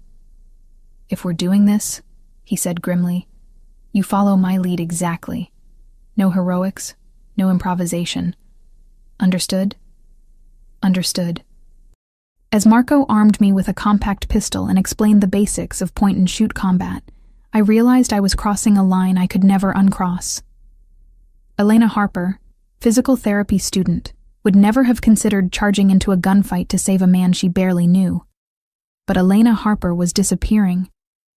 "If we're doing this," he said grimly, "you follow my lead exactly. No heroics, no improvisation. Understood?" "Understood." As Marco armed me with a compact pistol and explained the basics of point-and-shoot combat, I realized I was crossing a line I could never uncross. Elena Harper, physical therapy student, would never have considered charging into a gunfight to save a man she barely knew. But Elena Harper was disappearing,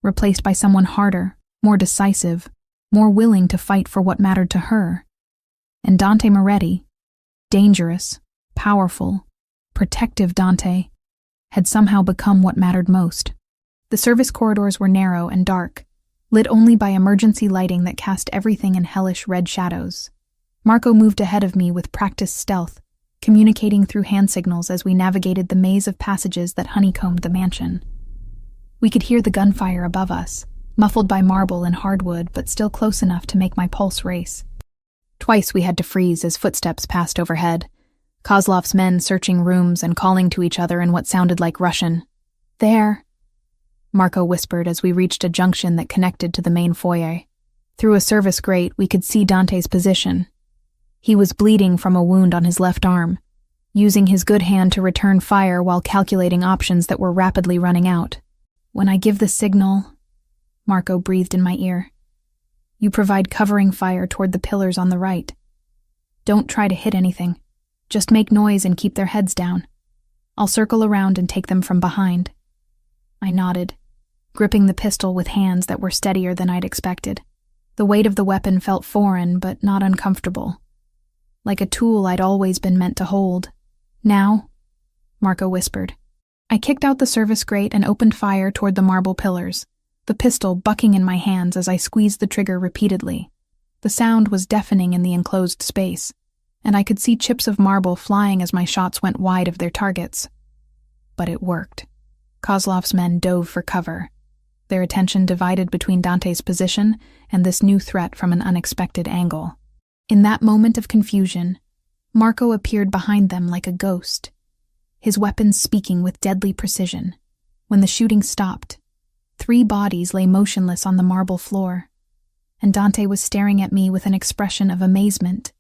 replaced by someone harder, more decisive, more willing to fight for what mattered to her. And Dante Moretti, dangerous, powerful, protective Dante, had somehow become what mattered most. The service corridors were narrow and dark, lit only by emergency lighting that cast everything in hellish red shadows. Marco moved ahead of me with practiced stealth, communicating through hand signals as we navigated the maze of passages that honeycombed the mansion. We could hear the gunfire above us, muffled by marble and hardwood, but still close enough to make my pulse race. Twice we had to freeze as footsteps passed overhead, Kozlov's men searching rooms and calling to each other in what sounded like Russian. "There," Marco whispered as we reached a junction that connected to the main foyer. Through a service grate, we could see Dante's position. He was bleeding from a wound on his left arm, using his good hand to return fire while calculating options that were rapidly running out. "When I give the signal," Marco breathed in my ear, "you provide covering fire toward the pillars on the right. Don't try to hit anything. Just make noise and keep their heads down. I'll circle around and take them from behind." I nodded, gripping the pistol with hands that were steadier than I'd expected. The weight of the weapon felt foreign, but not uncomfortable. Like a tool I'd always been meant to hold. Now? Marco whispered. I kicked out the service grate and opened fire toward the marble pillars, the pistol bucking in my hands as I squeezed the trigger repeatedly. The sound was deafening in the enclosed space, and I could see chips of marble flying as my shots went wide of their targets. But it worked. Kozlov's men dove for cover, their attention divided between Dante's position and this new threat from an unexpected angle. In that moment of confusion, Marco appeared behind them like a ghost, his weapons speaking with deadly precision. When the shooting stopped, 3 bodies lay motionless on the marble floor, and Dante was staring at me with an expression of amazement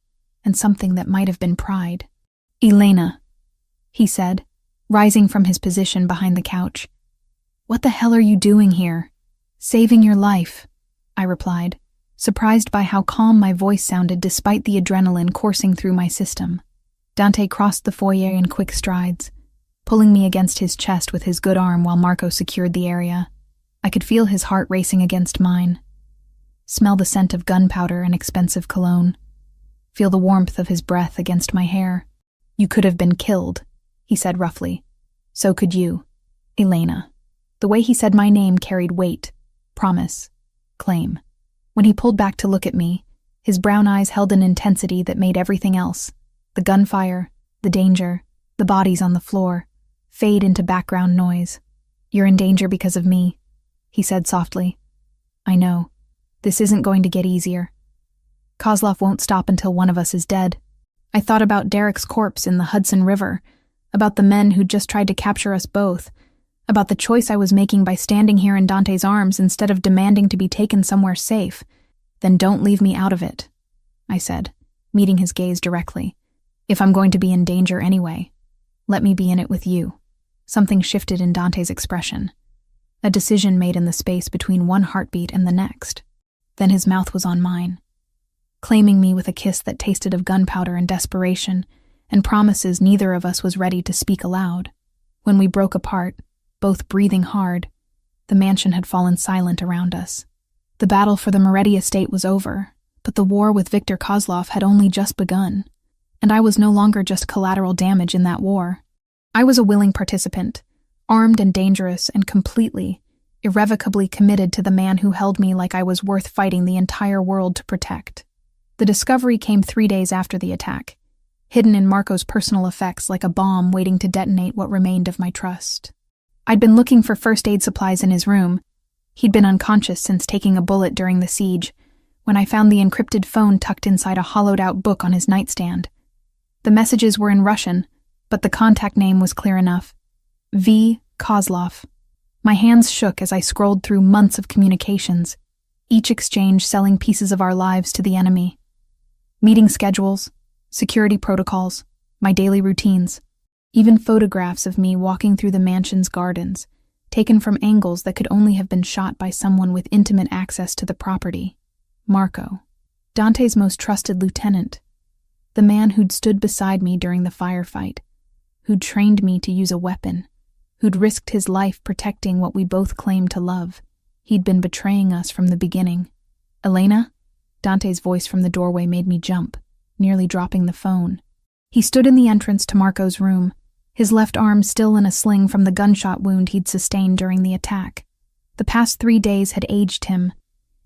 and something that might have been pride. "Elena," he said, rising from his position behind the couch. "What the hell are you doing here?" "Saving your life," I replied, surprised by how calm my voice sounded despite the adrenaline coursing through my system. Dante crossed the foyer in quick strides, pulling me against his chest with his good arm while Marco secured the area. I could feel his heart racing against mine, smell the scent of gunpowder and expensive cologne, feel the warmth of his breath against my hair. "You could have been killed," he said roughly. "So could you, Elena." The way he said my name carried weight, promise, claim. When he pulled back to look at me, his brown eyes held an intensity that made everything else, the gunfire, the danger, the bodies on the floor, fade into background noise. "You're in danger because of me," he said softly. "I know. This isn't going to get easier. Kozlov won't stop until one of us is dead." I thought about Derek's corpse in the Hudson River, about the men who'd just tried to capture us both, about the choice I was making by standing here in Dante's arms instead of demanding to be taken somewhere safe. "Then don't leave me out of it," I said, meeting his gaze directly. "If I'm going to be in danger anyway, let me be in it with you." Something shifted in Dante's expression, a decision made in the space between one heartbeat and the next. Then his mouth was on mine, claiming me with a kiss that tasted of gunpowder and desperation, and promises neither of us was ready to speak aloud. When we broke apart, both breathing hard, the mansion had fallen silent around us. The battle for the Moretti estate was over, but the war with Viktor Kozlov had only just begun, and I was no longer just collateral damage in that war. I was a willing participant, armed and dangerous and completely, irrevocably committed to the man who held me like I was worth fighting the entire world to protect. The discovery came 3 days after the attack, hidden in Marco's personal effects like a bomb waiting to detonate what remained of my trust. I'd been looking for first aid supplies in his room. He'd been unconscious since taking a bullet during the siege, when I found the encrypted phone tucked inside a hollowed-out book on his nightstand. The messages were in Russian, but the contact name was clear enough. V. Kozlov. My hands shook as I scrolled through months of communications, each exchange selling pieces of our lives to the enemy. Meeting schedules, security protocols, my daily routines, even photographs of me walking through the mansion's gardens, taken from angles that could only have been shot by someone with intimate access to the property. Marco, Dante's most trusted lieutenant, the man who'd stood beside me during the firefight, who'd trained me to use a weapon, who'd risked his life protecting what we both claimed to love. He'd been betraying us from the beginning. "Elena?" Dante's voice from the doorway made me jump, nearly dropping the phone. He stood in the entrance to Marco's room, his left arm still in a sling from the gunshot wound he'd sustained during the attack. The past 3 days had aged him,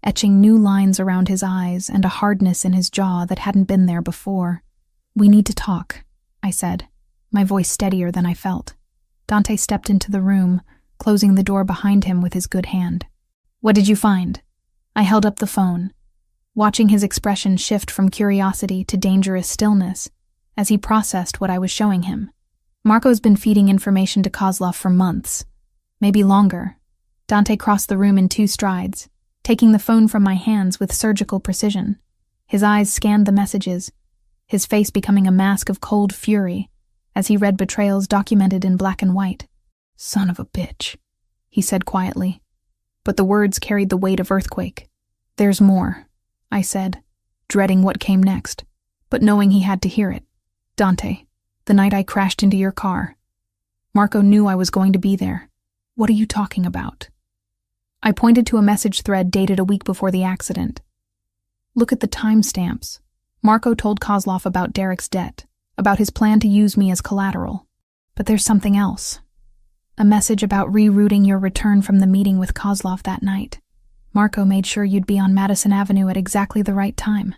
etching new lines around his eyes and a hardness in his jaw that hadn't been there before. "We need to talk," I said, my voice steadier than I felt. Dante stepped into the room, closing the door behind him with his good hand. "What did you find?" I held up the phone, watching his expression shift from curiosity to dangerous stillness as he processed what I was showing him. "Marco's been feeding information to Kozlov for months, maybe longer." Dante crossed the room in 2 strides, taking the phone from my hands with surgical precision. His eyes scanned the messages, his face becoming a mask of cold fury as he read betrayals documented in black and white. "Son of a bitch," he said quietly, but the words carried the weight of earthquake. "There's more," I said, dreading what came next, but knowing he had to hear it. "Dante, the night I crashed into your car, Marco knew I was going to be there. What are you talking about? I pointed to a message thread dated a week before the accident. Look at the timestamps. Marco told Kozlov about Derek's debt, about his plan to use me as collateral. But there's something else. A message about rerouting your return from the meeting with Kozlov that night. Marco made sure you'd be on Madison Avenue at exactly the right time.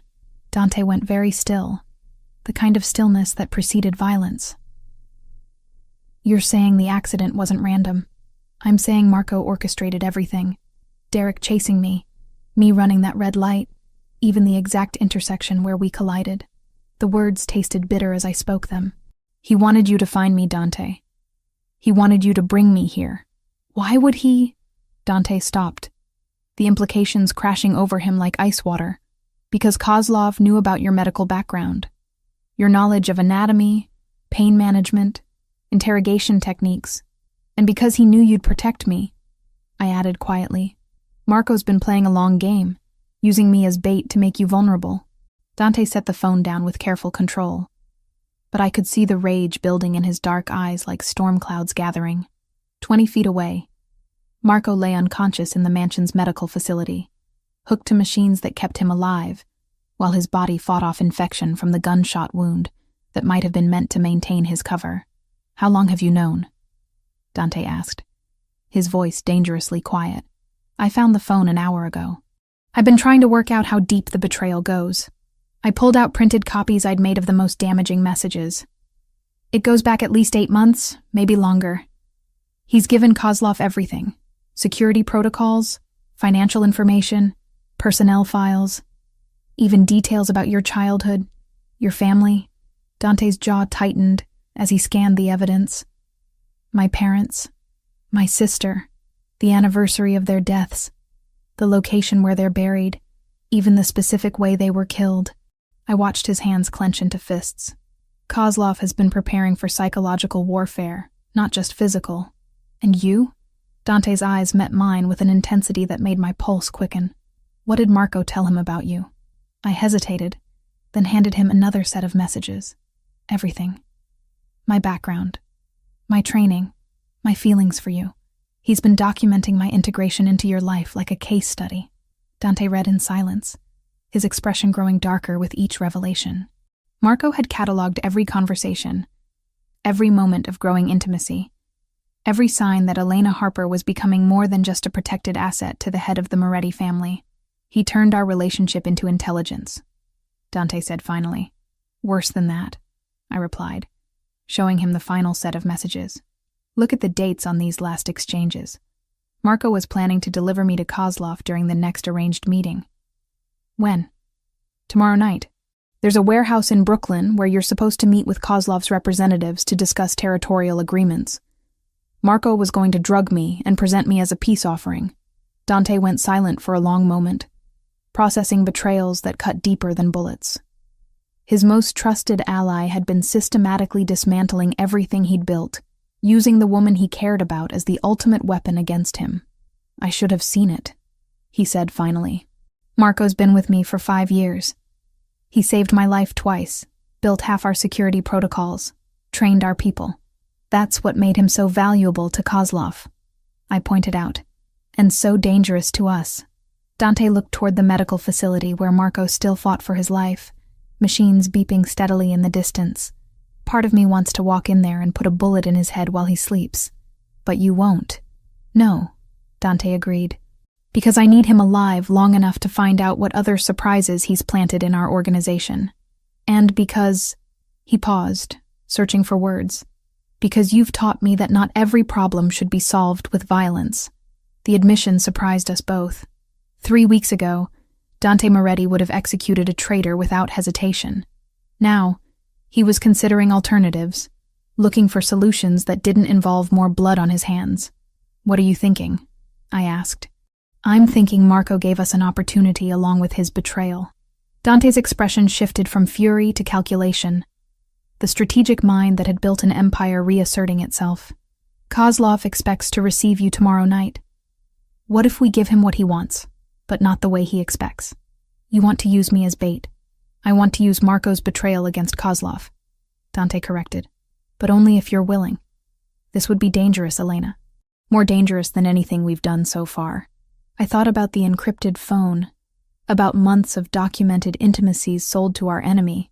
Dante went very still, the kind of stillness that preceded violence. You're saying the accident wasn't random. I'm saying Marco orchestrated everything. Derek chasing me running that red light, even the exact intersection where we collided. The words tasted bitter as I spoke them. He wanted you to find me, Dante. He wanted you to bring me here. Why would he? Dante stopped, the implications crashing over him like ice water. Because Kozlov knew about your medical background, your knowledge of anatomy, pain management, interrogation techniques, and because he knew you'd protect me, I added quietly. Marco's been playing a long game, using me as bait to make you vulnerable. Dante set the phone down with careful control, but I could see the rage building in his dark eyes like storm clouds gathering. 20 feet away, Marco lay unconscious in the mansion's medical facility, hooked to machines that kept him alive, while his body fought off infection from the gunshot wound that might have been meant to maintain his cover. How long have you known? Dante asked, his voice dangerously quiet. I found the phone an hour ago. I've been trying to work out how deep the betrayal goes. I pulled out printed copies I'd made of the most damaging messages. It goes back at least 8 months, maybe longer. He's given Kozlov everything. Security protocols, financial information, personnel files, even details about your childhood, your family. Dante's jaw tightened as he scanned the evidence. My parents, my sister, the anniversary of their deaths, the location where they're buried, even the specific way they were killed. I watched his hands clench into fists. Kozlov has been preparing for psychological warfare, not just physical. And you? Dante's eyes met mine with an intensity that made my pulse quicken. What did Marco tell him about you? I hesitated, then handed him another set of messages. Everything. My background, my training, my feelings for you. He's been documenting my integration into your life like a case study. Dante read in silence, his expression growing darker with each revelation. Marco had cataloged every conversation, every moment of growing intimacy, every sign that Elena Harper was becoming more than just a protected asset to the head of the Moretti family. He turned our relationship into intelligence, Dante said finally. Worse than that, I replied, showing him the final set of messages. Look at the dates on these last exchanges. Marco was planning to deliver me to Kozlov during the next arranged meeting. When? Tomorrow night. There's a warehouse in Brooklyn where you're supposed to meet with Kozlov's representatives to discuss territorial agreements. Marco was going to drug me and present me as a peace offering. Dante went silent for a long moment, processing betrayals that cut deeper than bullets. His most trusted ally had been systematically dismantling everything he'd built, using the woman he cared about as the ultimate weapon against him. I should have seen it, he said finally. Marco's been with me for 5 years. He saved my life twice, built half our security protocols, trained our people. That's what made him so valuable to Kozlov, I pointed out, and so dangerous to us. Dante looked toward the medical facility where Marco still fought for his life, machines beeping steadily in the distance. Part of me wants to walk in there and put a bullet in his head while he sleeps. But you won't. No, Dante agreed. Because I need him alive long enough to find out what other surprises he's planted in our organization. And because... He paused, searching for words. Because you've taught me that not every problem should be solved with violence. The admission surprised us both. 3 weeks ago, Dante Moretti would have executed a traitor without hesitation. Now, he was considering alternatives, looking for solutions that didn't involve more blood on his hands. What are you thinking? I asked. I'm thinking Marco gave us an opportunity along with his betrayal. Dante's expression shifted from fury to calculation, the strategic mind that had built an empire reasserting itself. Kozlov expects to receive you tomorrow night. What if we give him what he wants, but not the way he expects? You want to use me as bait. I want to use Marco's betrayal against Kozlov, Dante corrected. But only if you're willing. This would be dangerous, Elena. More dangerous than anything we've done so far. I thought about the encrypted phone, about months of documented intimacies sold to our enemy,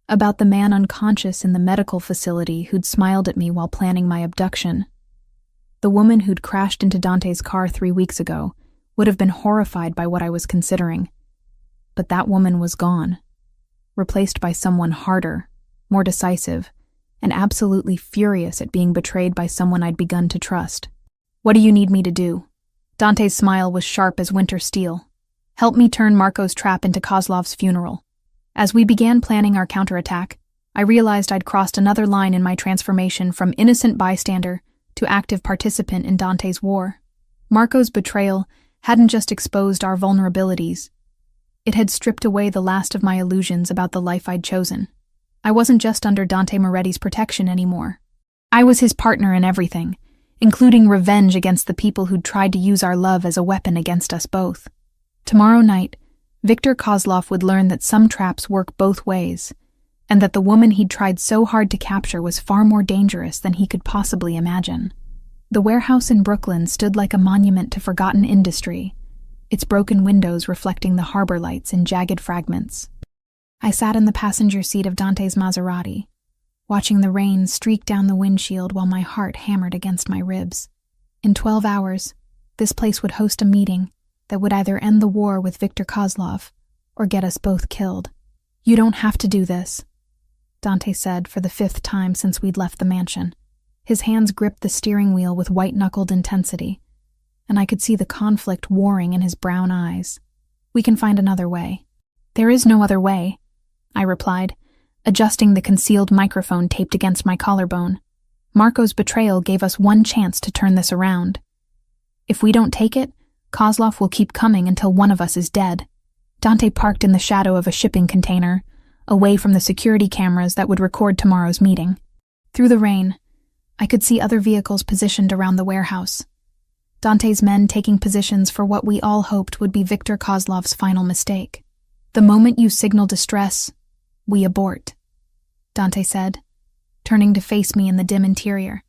about the man unconscious in the medical facility who'd smiled at me while planning my abduction. The woman who'd crashed into Dante's car 3 weeks ago would have been horrified by what I was considering. But that woman was gone, replaced by someone harder, more decisive, and absolutely furious at being betrayed by someone I'd begun to trust. What do you need me to do? Dante's smile was sharp as winter steel. Help me turn Marco's trap into Kozlov's funeral. As we began planning our counterattack, I realized I'd crossed another line in my transformation from innocent bystander to active participant in Dante's war. Marco's betrayal hadn't just exposed our vulnerabilities. It had stripped away the last of my illusions about the life I'd chosen. I wasn't just under Dante Moretti's protection anymore. I was his partner in everything, including revenge against the people who'd tried to use our love as a weapon against us both. Tomorrow night, Viktor Kozlov would learn that some traps work both ways, and that the woman he'd tried so hard to capture was far more dangerous than he could possibly imagine. The warehouse in Brooklyn stood like a monument to forgotten industry, its broken windows reflecting the harbor lights in jagged fragments. I sat in the passenger seat of Dante's Maserati, watching the rain streak down the windshield while my heart hammered against my ribs. In 12 hours, this place would host a meeting that would either end the war with Viktor Kozlov or get us both killed. You don't have to do this, Dante said for the 5th time since we'd left the mansion. His hands gripped the steering wheel with white-knuckled intensity, and I could see the conflict warring in his brown eyes. We can find another way. There is no other way, I replied, adjusting the concealed microphone taped against my collarbone. Marco's betrayal gave us one chance to turn this around. If we don't take it, Kozlov will keep coming until one of us is dead. Dante parked in the shadow of a shipping container, away from the security cameras that would record tomorrow's meeting. Through the rain, I could see other vehicles positioned around the warehouse. Dante's men taking positions for what we all hoped would be Viktor Kozlov's final mistake. The moment you signal distress, we abort, Dante said, turning to face me in the dim interior.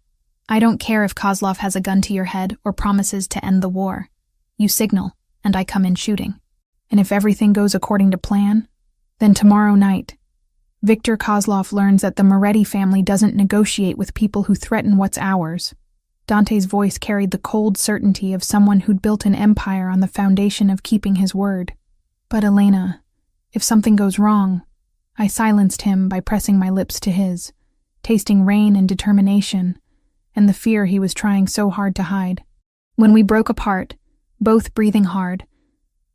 I don't care if Kozlov has a gun to your head or promises to end the war. You signal, and I come in shooting. And if everything goes according to plan, then tomorrow night, Viktor Kozlov learns that the Moretti family doesn't negotiate with people who threaten what's ours. Dante's voice carried the cold certainty of someone who'd built an empire on the foundation of keeping his word. But Elena, if something goes wrong, I silenced him by pressing my lips to his, tasting rain and determination, and the fear he was trying so hard to hide. When we broke apart, both breathing hard,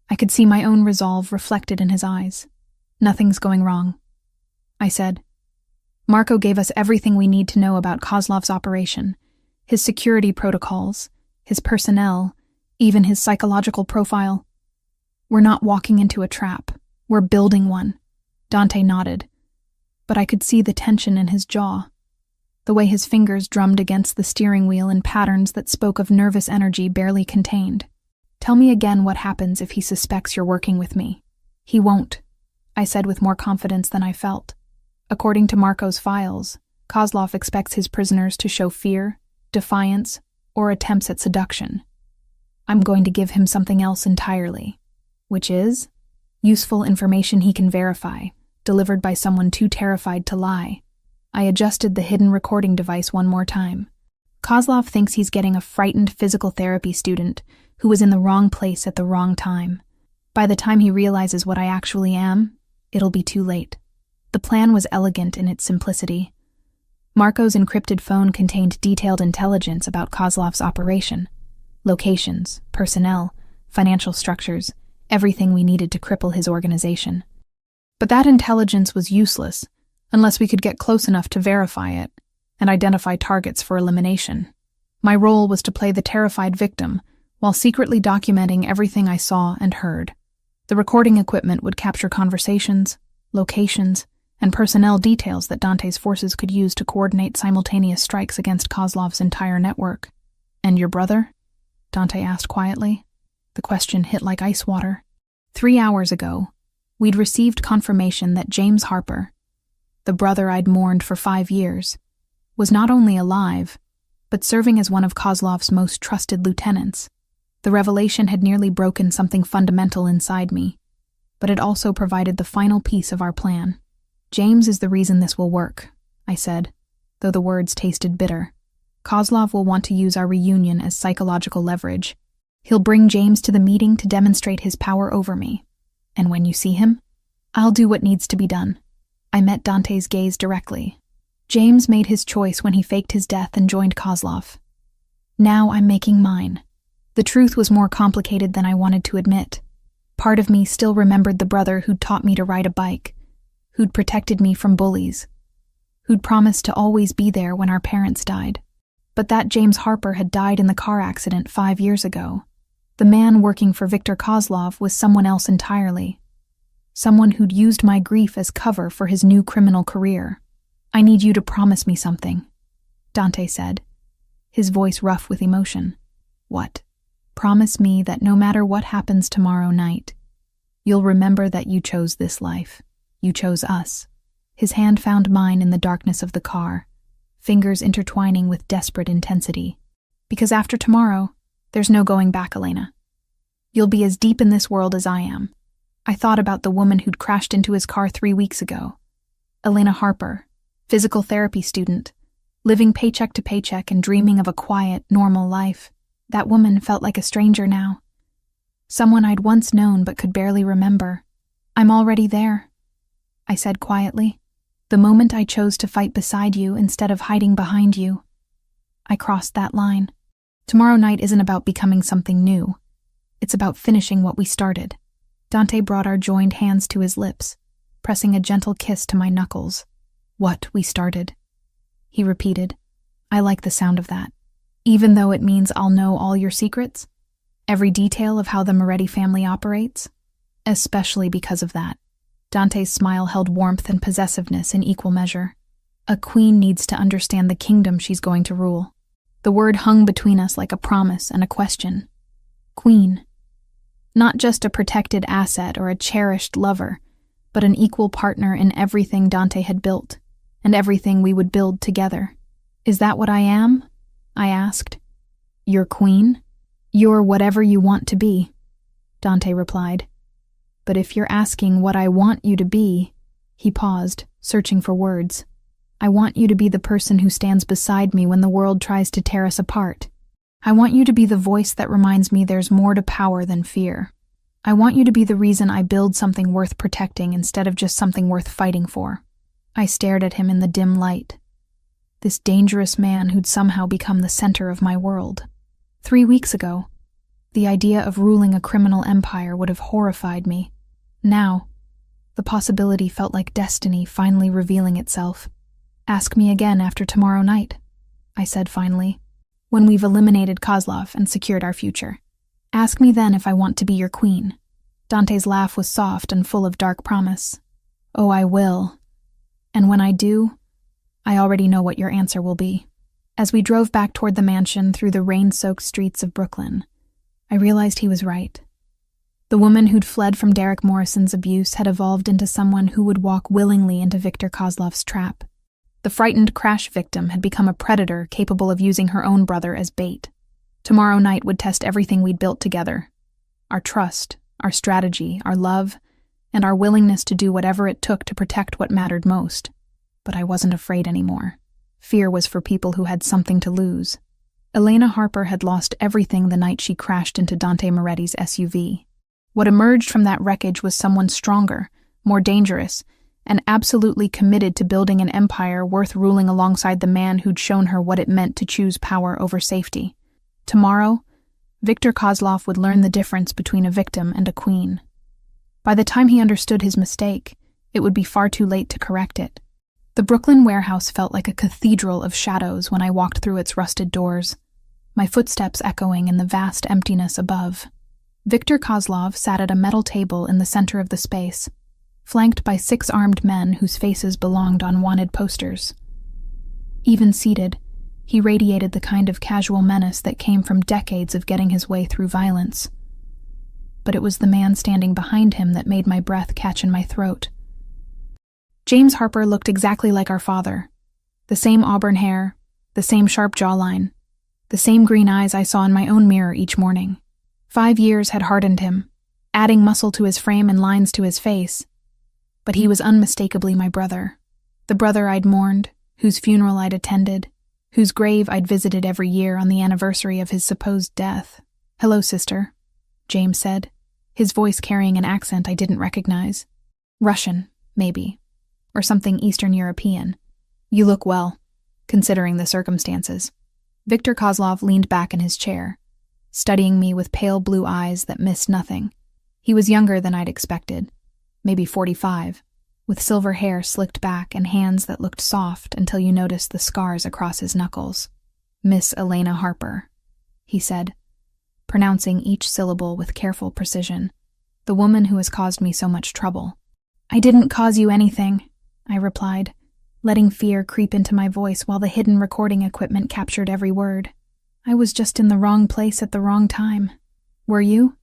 I could see my own resolve reflected in his eyes. Nothing's going wrong, I said. Marco gave us everything we need to know about Kozlov's operation, his security protocols, his personnel, even his psychological profile. We're not walking into a trap. We're building one. Dante nodded, but I could see the tension in his jaw, the way his fingers drummed against the steering wheel in patterns that spoke of nervous energy barely contained. Tell me again what happens if he suspects you're working with me. He won't, I said with more confidence than I felt. According to Marco's files, Kozlov expects his prisoners to show fear, defiance, or attempts at seduction. I'm going to give him something else entirely, which is useful information he can verify, delivered by someone too terrified to lie. I adjusted the hidden recording device one more time. Kozlov thinks he's getting a frightened physical therapy student who was in the wrong place at the wrong time. By the time he realizes what I actually am, it'll be too late. The plan was elegant in its simplicity. Marco's encrypted phone contained detailed intelligence about Kozlov's operation. Locations, personnel, financial structures, everything we needed to cripple his organization. But that intelligence was useless unless we could get close enough to verify it and identify targets for elimination. My role was to play the terrified victim while secretly documenting everything I saw and heard. The recording equipment would capture conversations, locations, and personnel details that Dante's forces could use to coordinate simultaneous strikes against Kozlov's entire network. And your brother? Dante asked quietly. The question hit like ice water. 3 hours ago, we'd received confirmation that James Harper, the brother I'd mourned for 5 years, was not only alive, but serving as one of Kozlov's most trusted lieutenants. The revelation had nearly broken something fundamental inside me, but it also provided the final piece of our plan. "James is the reason this will work," I said, though the words tasted bitter. "Kozlov will want to use our reunion as psychological leverage. He'll bring James to the meeting to demonstrate his power over me. And when you see him, I'll do what needs to be done." I met Dante's gaze directly. James made his choice when he faked his death and joined Kozlov. Now I'm making mine. The truth was more complicated than I wanted to admit. Part of me still remembered the brother who'd taught me to ride a bike, who'd protected me from bullies, who'd promised to always be there when our parents died. But that James Harper had died in the car accident 5 years ago. The man working for Viktor Kozlov was someone else entirely. Someone who'd used my grief as cover for his new criminal career. "I need you to promise me something," Dante said, his voice rough with emotion. "What?" "Promise me that no matter what happens tomorrow night, you'll remember that you chose this life. You chose us." His hand found mine in the darkness of the car, fingers intertwining with desperate intensity. "Because after tomorrow, there's no going back, Elena. You'll be as deep in this world as I am." I thought about the woman who'd crashed into his car 3 weeks ago. Elena Harper, physical therapy student, living paycheck to paycheck and dreaming of a quiet, normal life. That woman felt like a stranger now. Someone I'd once known but could barely remember. "I'm already there," I said quietly. "The moment I chose to fight beside you instead of hiding behind you, I crossed that line. Tomorrow night isn't about becoming something new. It's about finishing what we started." Dante brought our joined hands to his lips, pressing a gentle kiss to my knuckles. "What we started," he repeated. "I like the sound of that. Even though it means I'll know all your secrets, every detail of how the Moretti family operates, especially because of that." Dante's smile held warmth and possessiveness in equal measure. A queen needs to understand the kingdom she's going to rule. The word hung between us like a promise and a question. Queen. Not just a protected asset or a cherished lover, but an equal partner in everything Dante had built, and everything we would build together. "Is that what I am?" I asked. "Your queen? You're whatever you want to be," Dante replied. "But if you're asking what I want you to be," he paused, searching for words. "I want you to be the person who stands beside me when the world tries to tear us apart. I want you to be the voice that reminds me there's more to power than fear. I want you to be the reason I build something worth protecting instead of just something worth fighting for." I stared at him in the dim light. This dangerous man who'd somehow become the center of my world. 3 weeks ago, the idea of ruling a criminal empire would have horrified me. Now, the possibility felt like destiny finally revealing itself. "Ask me again after tomorrow night," I said finally. "When we've eliminated Kozlov and secured our future. Ask me then if I want to be your queen." Dante's laugh was soft and full of dark promise. "Oh, I will. And when I do, I already know what your answer will be." As we drove back toward the mansion through the rain-soaked streets of Brooklyn, I realized he was right. The woman who'd fled from Derek Morrison's abuse had evolved into someone who would walk willingly into Viktor Kozlov's trap. The frightened crash victim had become a predator capable of using her own brother as bait. Tomorrow night would test everything we'd built together. Our trust, our strategy, our love, and our willingness to do whatever it took to protect what mattered most. But I wasn't afraid anymore. Fear was for people who had something to lose. Elena Harper had lost everything the night she crashed into Dante Moretti's SUV. What emerged from that wreckage was someone stronger, more dangerous, and absolutely committed to building an empire worth ruling alongside the man who'd shown her what it meant to choose power over safety. Tomorrow, Viktor Kozlov would learn the difference between a victim and a queen. By the time he understood his mistake, it would be far too late to correct it. The Brooklyn warehouse felt like a cathedral of shadows when I walked through its rusted doors, my footsteps echoing in the vast emptiness above. Viktor Kozlov sat at a metal table in the center of the space, flanked by 6 armed men whose faces belonged on wanted posters. Even seated, he radiated the kind of casual menace that came from decades of getting his way through violence. But it was the man standing behind him that made my breath catch in my throat. James Harper looked exactly like our father. The same auburn hair, the same sharp jawline, The same green eyes I saw in my own mirror each morning. 5 years had hardened him, adding muscle to his frame and lines to his face. But he was unmistakably my brother. The brother I'd mourned, whose funeral I'd attended, whose grave I'd visited every year on the anniversary of his supposed death. "Hello, sister," James said, his voice carrying an accent I didn't recognize. Russian, maybe, or something Eastern European. "You look well, considering the circumstances." Viktor Kozlov leaned back in his chair, studying me with pale blue eyes that missed nothing. He was younger than I'd expected, maybe 45, with silver hair slicked back and hands that looked soft until you noticed the scars across his knuckles. "Miss Elena Harper," he said, pronouncing each syllable with careful precision. "The woman who has caused me so much trouble." "I didn't cause you anything," I replied, letting fear creep into my voice while the hidden recording equipment captured every word. "I was just in the wrong place at the wrong time." "Were you?"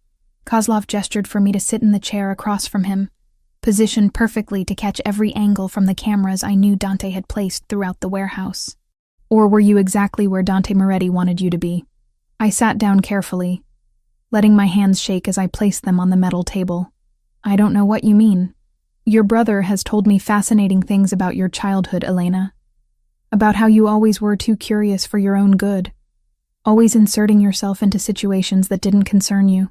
Kozlov gestured for me to sit in the chair across from him, positioned perfectly to catch every angle from the cameras I knew Dante had placed throughout the warehouse. "Or were you exactly where Dante Moretti wanted you to be?" I sat down carefully, letting my hands shake as I placed them on the metal table. "I don't know what you mean." "Your brother has told me fascinating things about your childhood, Elena. About how you always were too curious for your own good, always inserting yourself into situations that didn't concern you."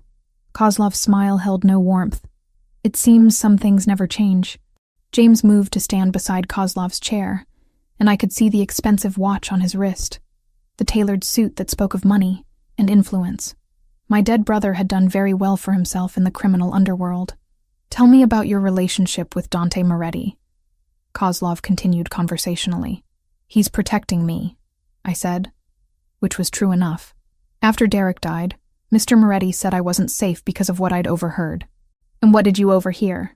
Kozlov's smile held no warmth. "It seems some things never change." James moved to stand beside Kozlov's chair, and I could see the expensive watch on his wrist, the tailored suit that spoke of money and influence. My dead brother had done very well for himself in the criminal underworld. "Tell me about your relationship with Dante Moretti," Kozlov continued conversationally. "He's protecting me," I said, which was true enough. "After Derek died, Mr. Moretti said I wasn't safe because of what I'd overheard." "And what did you overhear?"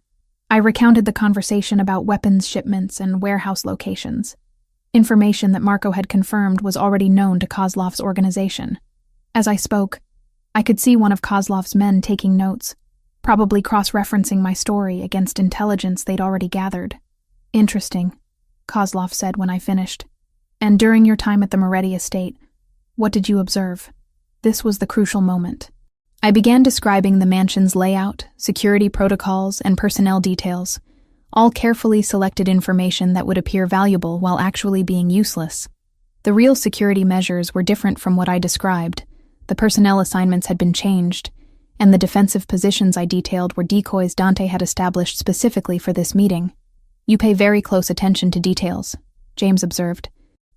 I recounted the conversation about weapons shipments and warehouse locations. Information that Marco had confirmed was already known to Kozlov's organization. As I spoke, I could see one of Kozlov's men taking notes, probably cross-referencing my story against intelligence they'd already gathered. "Interesting," Kozlov said when I finished. "And during your time at the Moretti estate, what did you observe?" This was the crucial moment. I began describing the mansion's layout, security protocols, and personnel details, all carefully selected information that would appear valuable while actually being useless. The real security measures were different from what I described. The personnel assignments had been changed, and the defensive positions I detailed were decoys Dante had established specifically for this meeting. "You pay very close attention to details," James observed,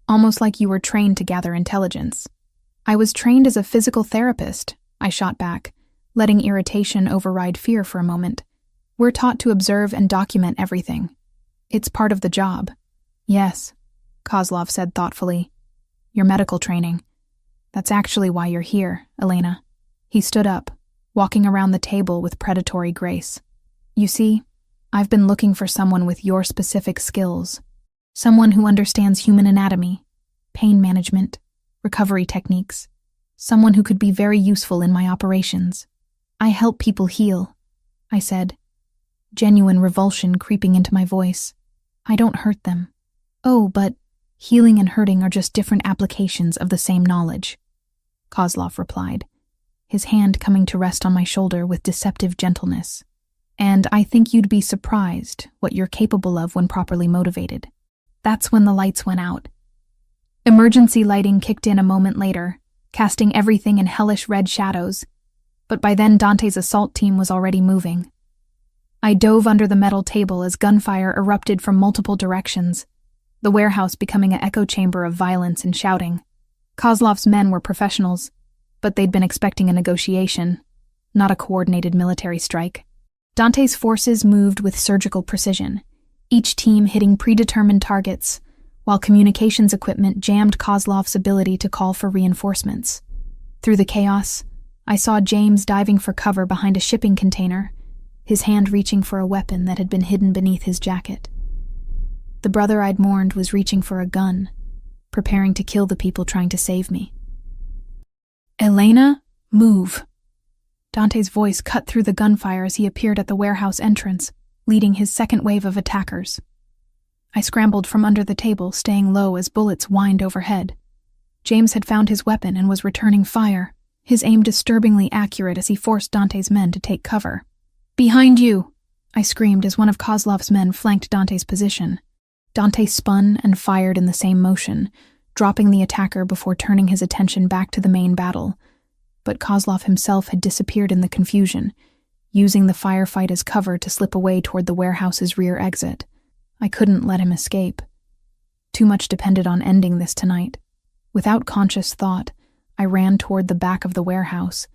"almost like you were trained to gather intelligence." "I was trained as a physical therapist," I shot back, letting irritation override fear for a moment. "We're taught to observe and document everything. It's part of the job." "Yes," Kozlov said thoughtfully. "Your medical training. That's actually why you're here, Elena." He stood up, walking around the table with predatory grace. "You see, I've been looking for someone with your specific skills. Someone who understands human anatomy, pain management, recovery techniques. Someone who could be very useful in my operations." "I help people heal," I said, genuine revulsion creeping into my voice. "I don't hurt them." "Oh, but healing and hurting are just different applications of the same knowledge," Kozlov replied, his hand coming to rest on my shoulder with deceptive gentleness. "And I think you'd be surprised what you're capable of when properly motivated." That's when the lights went out. Emergency lighting kicked in a moment later, casting everything in hellish red shadows, but by then Dante's assault team was already moving. I dove under the metal table as gunfire erupted from multiple directions, the warehouse becoming an echo chamber of violence and shouting. Kozlov's men were professionals, but they'd been expecting a negotiation, not a coordinated military strike. Dante's forces moved with surgical precision, each team hitting predetermined targets, while communications equipment jammed Kozlov's ability to call for reinforcements. Through the chaos, I saw James diving for cover behind a shipping container, his hand reaching for a weapon that had been hidden beneath his jacket. The brother I'd mourned was reaching for a gun, preparing to kill the people trying to save me. "Elena, move!" Dante's voice cut through the gunfire as he appeared at the warehouse entrance, leading his second wave of attackers. I scrambled from under the table, staying low as bullets whined overhead. James had found his weapon and was returning fire, his aim disturbingly accurate as he forced Dante's men to take cover. "Behind you!" I screamed as one of Kozlov's men flanked Dante's position. Dante spun and fired in the same motion, dropping the attacker before turning his attention back to the main battle. But Kozlov himself had disappeared in the confusion, using the firefight as cover to slip away toward the warehouse's rear exit. I couldn't let him escape. Too much depended on ending this tonight. Without conscious thought, I ran toward the back of the warehouse,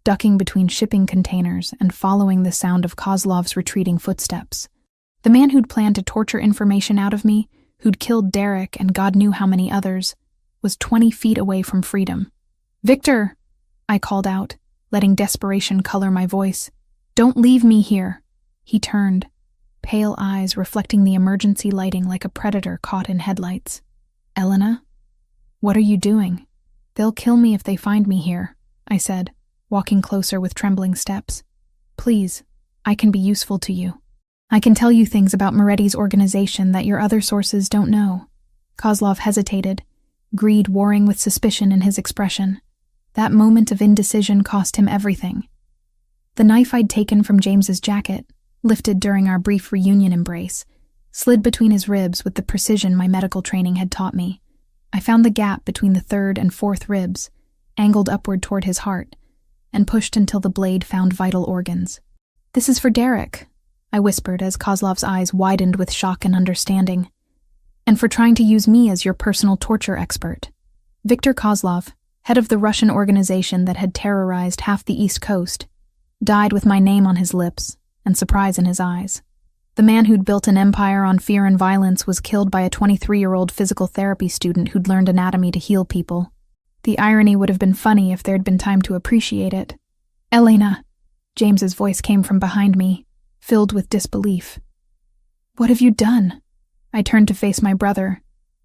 ducking between shipping containers and following the sound of Kozlov's retreating footsteps. The man who'd planned to torture information out of me, who'd killed Derek and God knew how many others, was 20 feet away from freedom. "Victor!" I called out, letting desperation color my voice. "Don't leave me here." He turned, pale eyes reflecting the emergency lighting like a predator caught in headlights. "Elena? What are you doing?" "They'll kill me if they find me here," I said, walking closer with trembling steps. "Please, I can be useful to you. I can tell you things about Moretti's organization that your other sources don't know." Kozlov hesitated, greed warring with suspicion in his expression. That moment of indecision cost him everything. The knife I'd taken from James's jacket, lifted during our brief reunion embrace, slid between his ribs with the precision my medical training had taught me. I found the gap between the third and fourth ribs, angled upward toward his heart, and pushed until the blade found vital organs. "This is for Derek," I whispered as Kozlov's eyes widened with shock and understanding. "And for trying to use me as your personal torture expert." Viktor Kozlov, head of the Russian organization that had terrorized half the East Coast, died with my name on his lips and surprise in his eyes. The man who'd built an empire on fear and violence was killed by a 23-year-old physical therapy student who'd learned anatomy to heal people. The irony would have been funny if there'd been time to appreciate it. "Elena," James's voice came from behind me, filled with disbelief. "What have you done?" I turned to face my brother,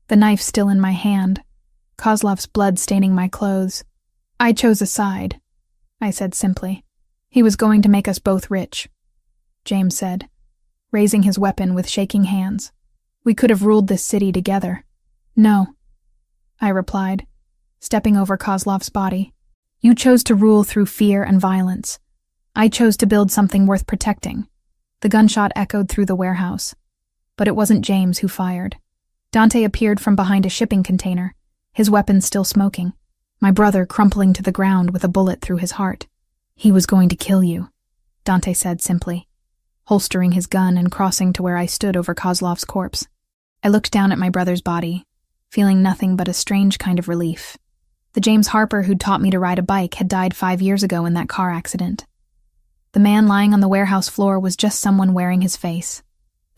the knife still in my hand, Kozlov's blood staining my clothes. "I chose a side," I said simply. "He was going to make us both rich," James said, raising his weapon with shaking hands. "We could have ruled this city together." "No," I replied, stepping over Kozlov's body. "You chose to rule through fear and violence. I chose to build something worth protecting." The gunshot echoed through the warehouse. But it wasn't James who fired. Dante appeared from behind a shipping container, his weapon still smoking, my brother crumpling to the ground with a bullet through his heart. "He was going to kill you," Dante said simply, holstering his gun and crossing to where I stood over Kozlov's corpse. I looked down at my brother's body, feeling nothing but a strange kind of relief. The James Harper who'd taught me to ride a bike had died 5 years ago in that car accident. The man lying on the warehouse floor was just someone wearing his face.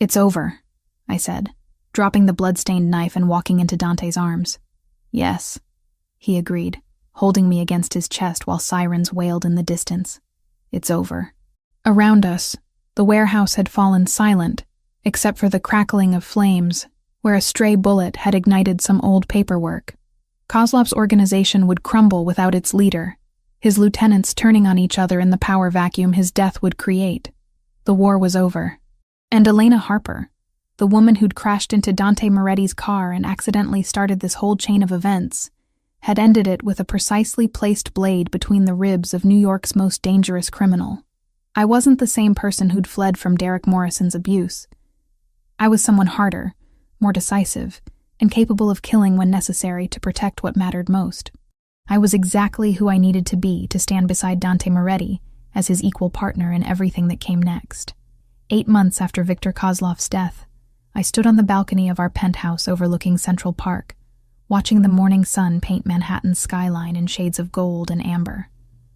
"It's over," I said, dropping the blood-stained knife and walking into Dante's arms. "Yes," he agreed, holding me against his chest while sirens wailed in the distance. "It's over." Around us, the warehouse had fallen silent, except for the crackling of flames, where a stray bullet had ignited some old paperwork. Kozlov's organization would crumble without its leader, his lieutenants turning on each other in the power vacuum his death would create. The war was over. And Elena Harper, the woman who'd crashed into Dante Moretti's car and accidentally started this whole chain of events, had ended it with a precisely placed blade between the ribs of New York's most dangerous criminal. I wasn't the same person who'd fled from Derek Morrison's abuse. I was someone harder, more decisive, and capable of killing when necessary to protect what mattered most. I was exactly who I needed to be to stand beside Dante Moretti as his equal partner in everything that came next. 8 months after Viktor Kozlov's death, I stood on the balcony of our penthouse overlooking Central Park, watching the morning sun paint Manhattan's skyline in shades of gold and amber.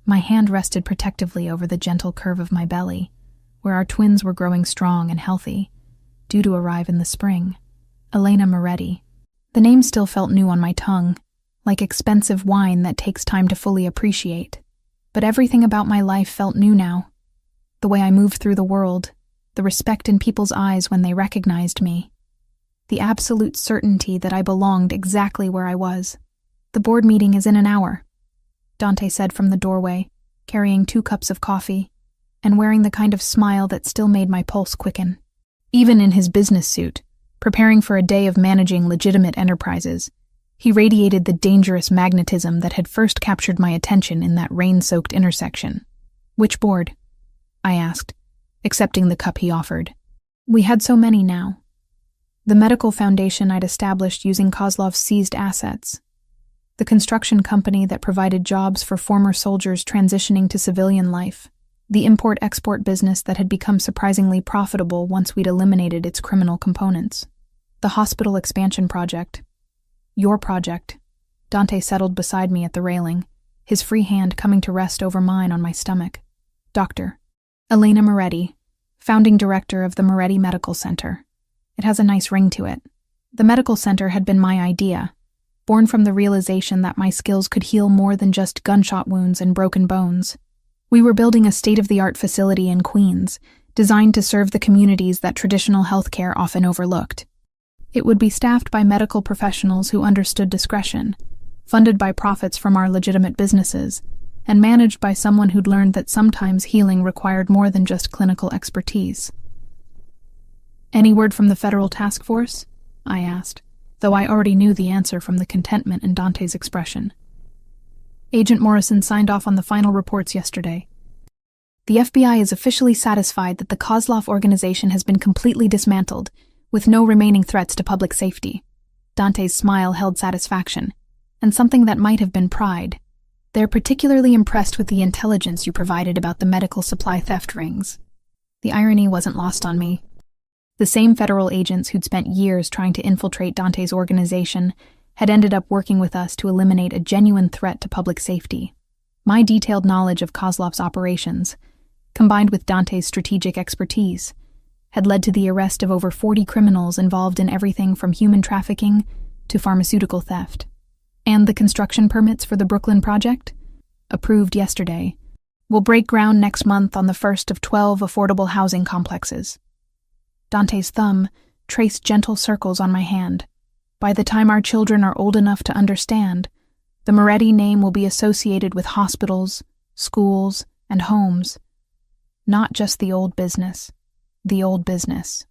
My hand rested protectively over the gentle curve of my belly, where our twins were growing strong and healthy, due to arrive in the spring. Elena Moretti. The name still felt new on my tongue, like expensive wine that takes time to fully appreciate. But everything about my life felt new now. The way I moved through the world, the respect in people's eyes when they recognized me, the absolute certainty that I belonged exactly where I was. "The board meeting is in an hour," Dante said from the doorway, carrying 2 cups of coffee, and wearing the kind of smile that still made my pulse quicken. Even in his business suit, preparing for a day of managing legitimate enterprises, He radiated the dangerous magnetism that had first captured my attention in that rain-soaked intersection. "Which board?" I asked, accepting the cup he offered. We had so many now. The medical foundation I'd established using Kozlov's seized assets. The construction company that provided jobs for former soldiers transitioning to civilian life. The import-export business that had become surprisingly profitable once we'd eliminated its criminal components. The hospital expansion project. Your project. Dante settled beside me at the railing, his free hand coming to rest over mine on my stomach. Dr. Elena Moretti, founding director of the Moretti Medical Center. It has a nice ring to it. The medical center had been my idea, born from the realization that my skills could heal more than just gunshot wounds and broken bones. We were building a state-of-the-art facility in Queens, designed to serve the communities that traditional healthcare often overlooked. It would be staffed by medical professionals who understood discretion, funded by profits from our legitimate businesses, and managed by someone who'd learned that sometimes healing required more than just clinical expertise. "Any word from the federal task force?" I asked, though I already knew the answer from the contentment in Dante's expression. Agent Morrison signed off on the final reports yesterday. The FBI is officially satisfied that the Kozlov organization has been completely dismantled, with no remaining threats to public safety. Dante's smile held satisfaction, and something that might have been pride. They're particularly impressed with the intelligence you provided about the medical supply theft rings. The irony wasn't lost on me. The same federal agents who'd spent years trying to infiltrate Dante's organization had ended up working with us to eliminate a genuine threat to public safety. My detailed knowledge of Kozlov's operations, combined with Dante's strategic expertise, had led to the arrest of over 40 criminals involved in everything from human trafficking to pharmaceutical theft. And the construction permits for the Brooklyn project? Approved yesterday. Will break ground next month on the first of 12 affordable housing complexes. Dante's thumb traced gentle circles on my hand. By the time our children are old enough to understand, the Moretti name will be associated with hospitals, schools, and homes. Not just the old business. The old business.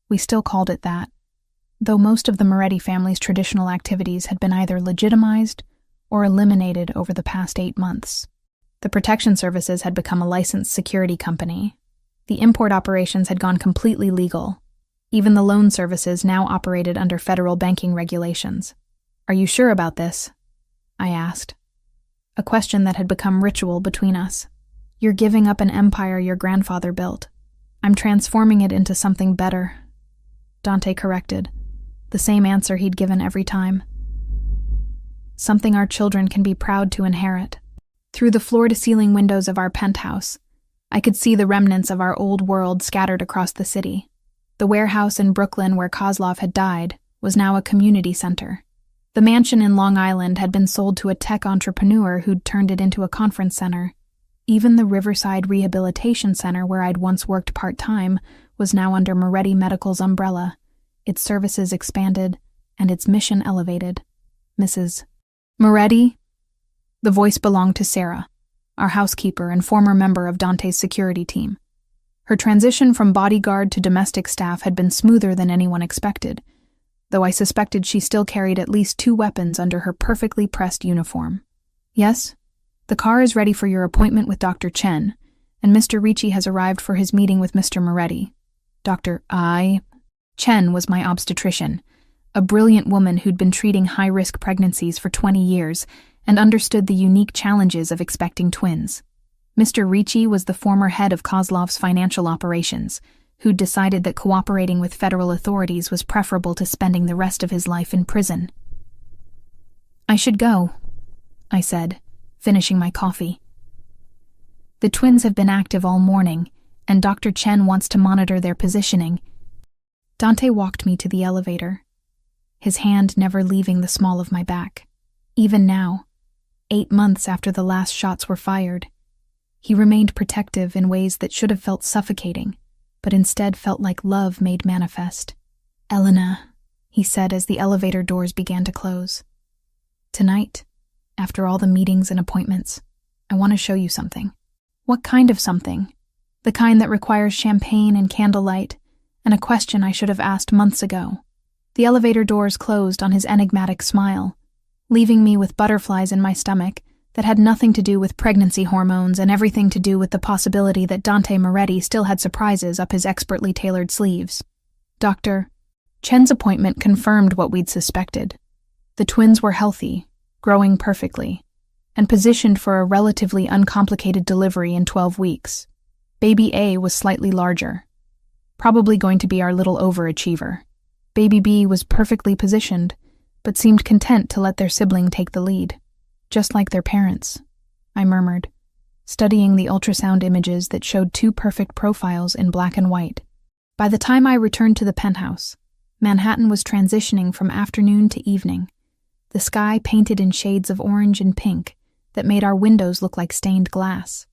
We still called it that, though most of the Moretti family's traditional activities had been either legitimized or eliminated over the past 8 months. The protection services had become a licensed security company. The import operations had gone completely legal. Even the loan services now operated under federal banking regulations. "Are you sure about this?" I asked. A question that had become ritual between us. "You're giving up an empire your grandfather built. I'm transforming it into something better," Dante corrected, the same answer he'd given every time. "Something our children can be proud to inherit." Through the floor-to-ceiling windows of our penthouse, I could see the remnants of our old world scattered across the city. The warehouse in Brooklyn where Kozlov had died was now a community center. The mansion in Long Island had been sold to a tech entrepreneur who'd turned it into a conference center. Even the Riverside Rehabilitation Center where I'd once worked part-time was now under Moretti Medical's umbrella, its services expanded and its mission elevated. "Mrs. Moretti?" The voice belonged to Sarah, our housekeeper and former member of Dante's security team. Her transition from bodyguard to domestic staff had been smoother than anyone expected, though I suspected she still carried at least 2 weapons under her perfectly pressed uniform. "Yes? The car is ready for your appointment with Dr. Chen, and Mr. Ricci has arrived for his meeting with Mr. Moretti. Chen was my obstetrician, a brilliant woman who'd been treating high-risk pregnancies for 20 years and understood the unique challenges of expecting twins. Mr. Ricci was the former head of Kozlov's financial operations, who'd decided that cooperating with federal authorities was preferable to spending the rest of his life in prison. "I should go," I said, finishing my coffee. "The twins have been active all morning, and Dr. Chen wants to monitor their positioning." Dante walked me to the elevator, his hand never leaving the small of my back. Even now, 8 months after the last shots were fired, he remained protective in ways that should have felt suffocating, but instead felt like love made manifest. "Elena," he said as the elevator doors began to close. "Tonight, after all the meetings and appointments, I want to show you something." "What kind of something?" "The kind that requires champagne and candlelight, and a question I should have asked months ago." The elevator doors closed on his enigmatic smile, leaving me with butterflies in my stomach that had nothing to do with pregnancy hormones and everything to do with the possibility that Dante Moretti still had surprises up his expertly tailored sleeves. Dr. Chen's appointment confirmed what we'd suspected. The twins were healthy, growing perfectly, and positioned for a relatively uncomplicated delivery in 12 weeks. Baby A was slightly larger, probably going to be our little overachiever. Baby B was perfectly positioned, but seemed content to let their sibling take the lead. Just like their parents, I murmured, studying the ultrasound images that showed two perfect profiles in black and white. By the time I returned to the penthouse, Manhattan was transitioning from afternoon to evening, the sky painted in shades of orange and pink that made our windows look like stained glass.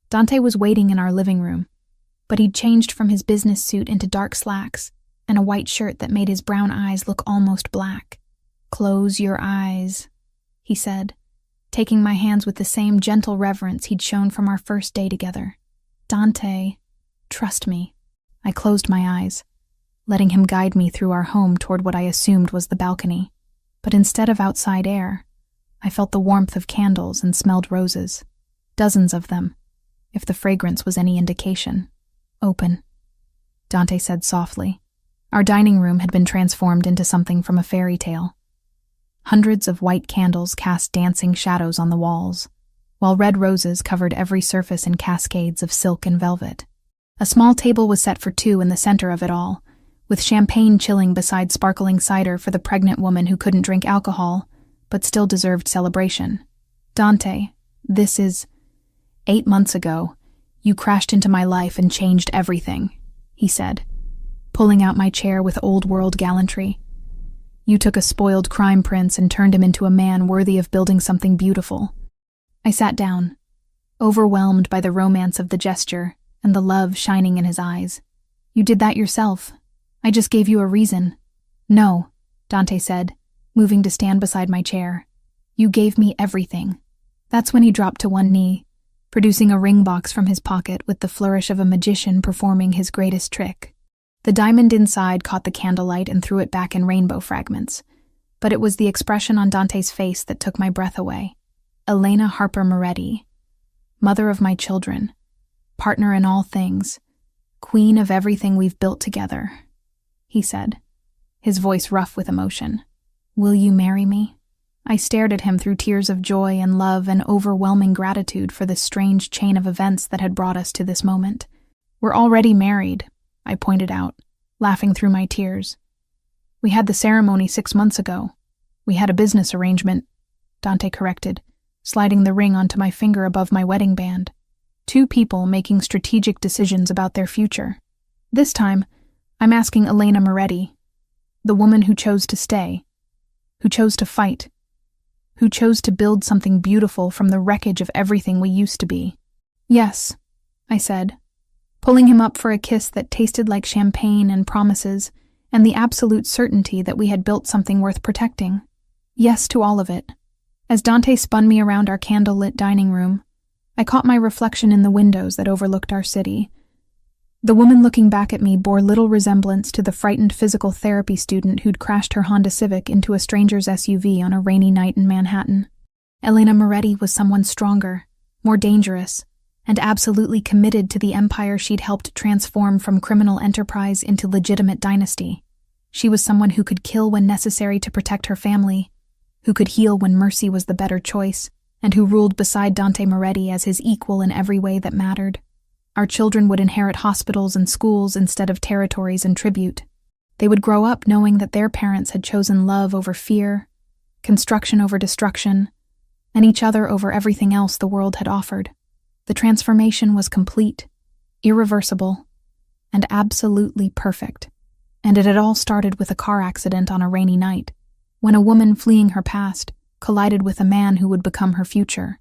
Dante was waiting in our living room, but he'd changed from his business suit into dark slacks and a white shirt that made his brown eyes look almost black. "Close your eyes," he said, taking my hands with the same gentle reverence he'd shown from our first day together. "Dante, trust me." I closed my eyes, letting him guide me through our home toward what I assumed was the balcony. But instead of outside air, I felt the warmth of candles and smelled roses. Dozens of them, if the fragrance was any indication. "Open," Dante said softly. Our dining room had been transformed into something from a fairy tale. Hundreds of white candles cast dancing shadows on the walls, while red roses covered every surface in cascades of silk and velvet. A small table was set for two in the center of it all, with champagne chilling beside sparkling cider for the pregnant woman who couldn't drink alcohol, but still deserved celebration. "Dante, this is 8 months ago. You crashed into my life and changed everything," he said, pulling out my chair with old-world gallantry. "You took a spoiled crime prince and turned him into a man worthy of building something beautiful." I sat down, overwhelmed by the romance of the gesture and the love shining in his eyes. "You did that yourself. I just gave you a reason." "No," Dante said, moving to stand beside my chair. "You gave me everything." That's when he dropped to one knee, producing a ring box from his pocket with the flourish of a magician performing his greatest trick. The diamond inside caught the candlelight and threw it back in rainbow fragments, but it was the expression on Dante's face that took my breath away. "Elena Harper Moretti, mother of my children, partner in all things, queen of everything we've built together," he said, his voice rough with emotion. "Will you marry me?" I stared at him through tears of joy and love and overwhelming gratitude for the strange chain of events that had brought us to this moment. "We're already married," I pointed out, laughing through my tears. "We had the ceremony 6 months ago. We had a business arrangement," Dante corrected, sliding the ring onto my finger above my wedding band. "Two people making strategic decisions about their future. This time, I'm asking Elena Moretti, the woman who chose to stay, who chose to fight, who chose to build something beautiful from the wreckage of everything we used to be." "Yes," I said, pulling him up for a kiss that tasted like champagne and promises, and the absolute certainty that we had built something worth protecting. "Yes to all of it." As Dante spun me around our candle-lit dining room, I caught my reflection in the windows that overlooked our city. The woman looking back at me bore little resemblance to the frightened physical therapy student who'd crashed her Honda Civic into a stranger's SUV on a rainy night in Manhattan. Elena Moretti was someone stronger, more dangerous, and absolutely committed to the empire she'd helped transform from criminal enterprise into legitimate dynasty. She was someone who could kill when necessary to protect her family, who could heal when mercy was the better choice, and who ruled beside Dante Moretti as his equal in every way that mattered. Our children would inherit hospitals and schools instead of territories and tribute. They would grow up knowing that their parents had chosen love over fear, construction over destruction, and each other over everything else the world had offered. The transformation was complete, irreversible, and absolutely perfect. And it had all started with a car accident on a rainy night, when a woman fleeing her past collided with a man who would become her future.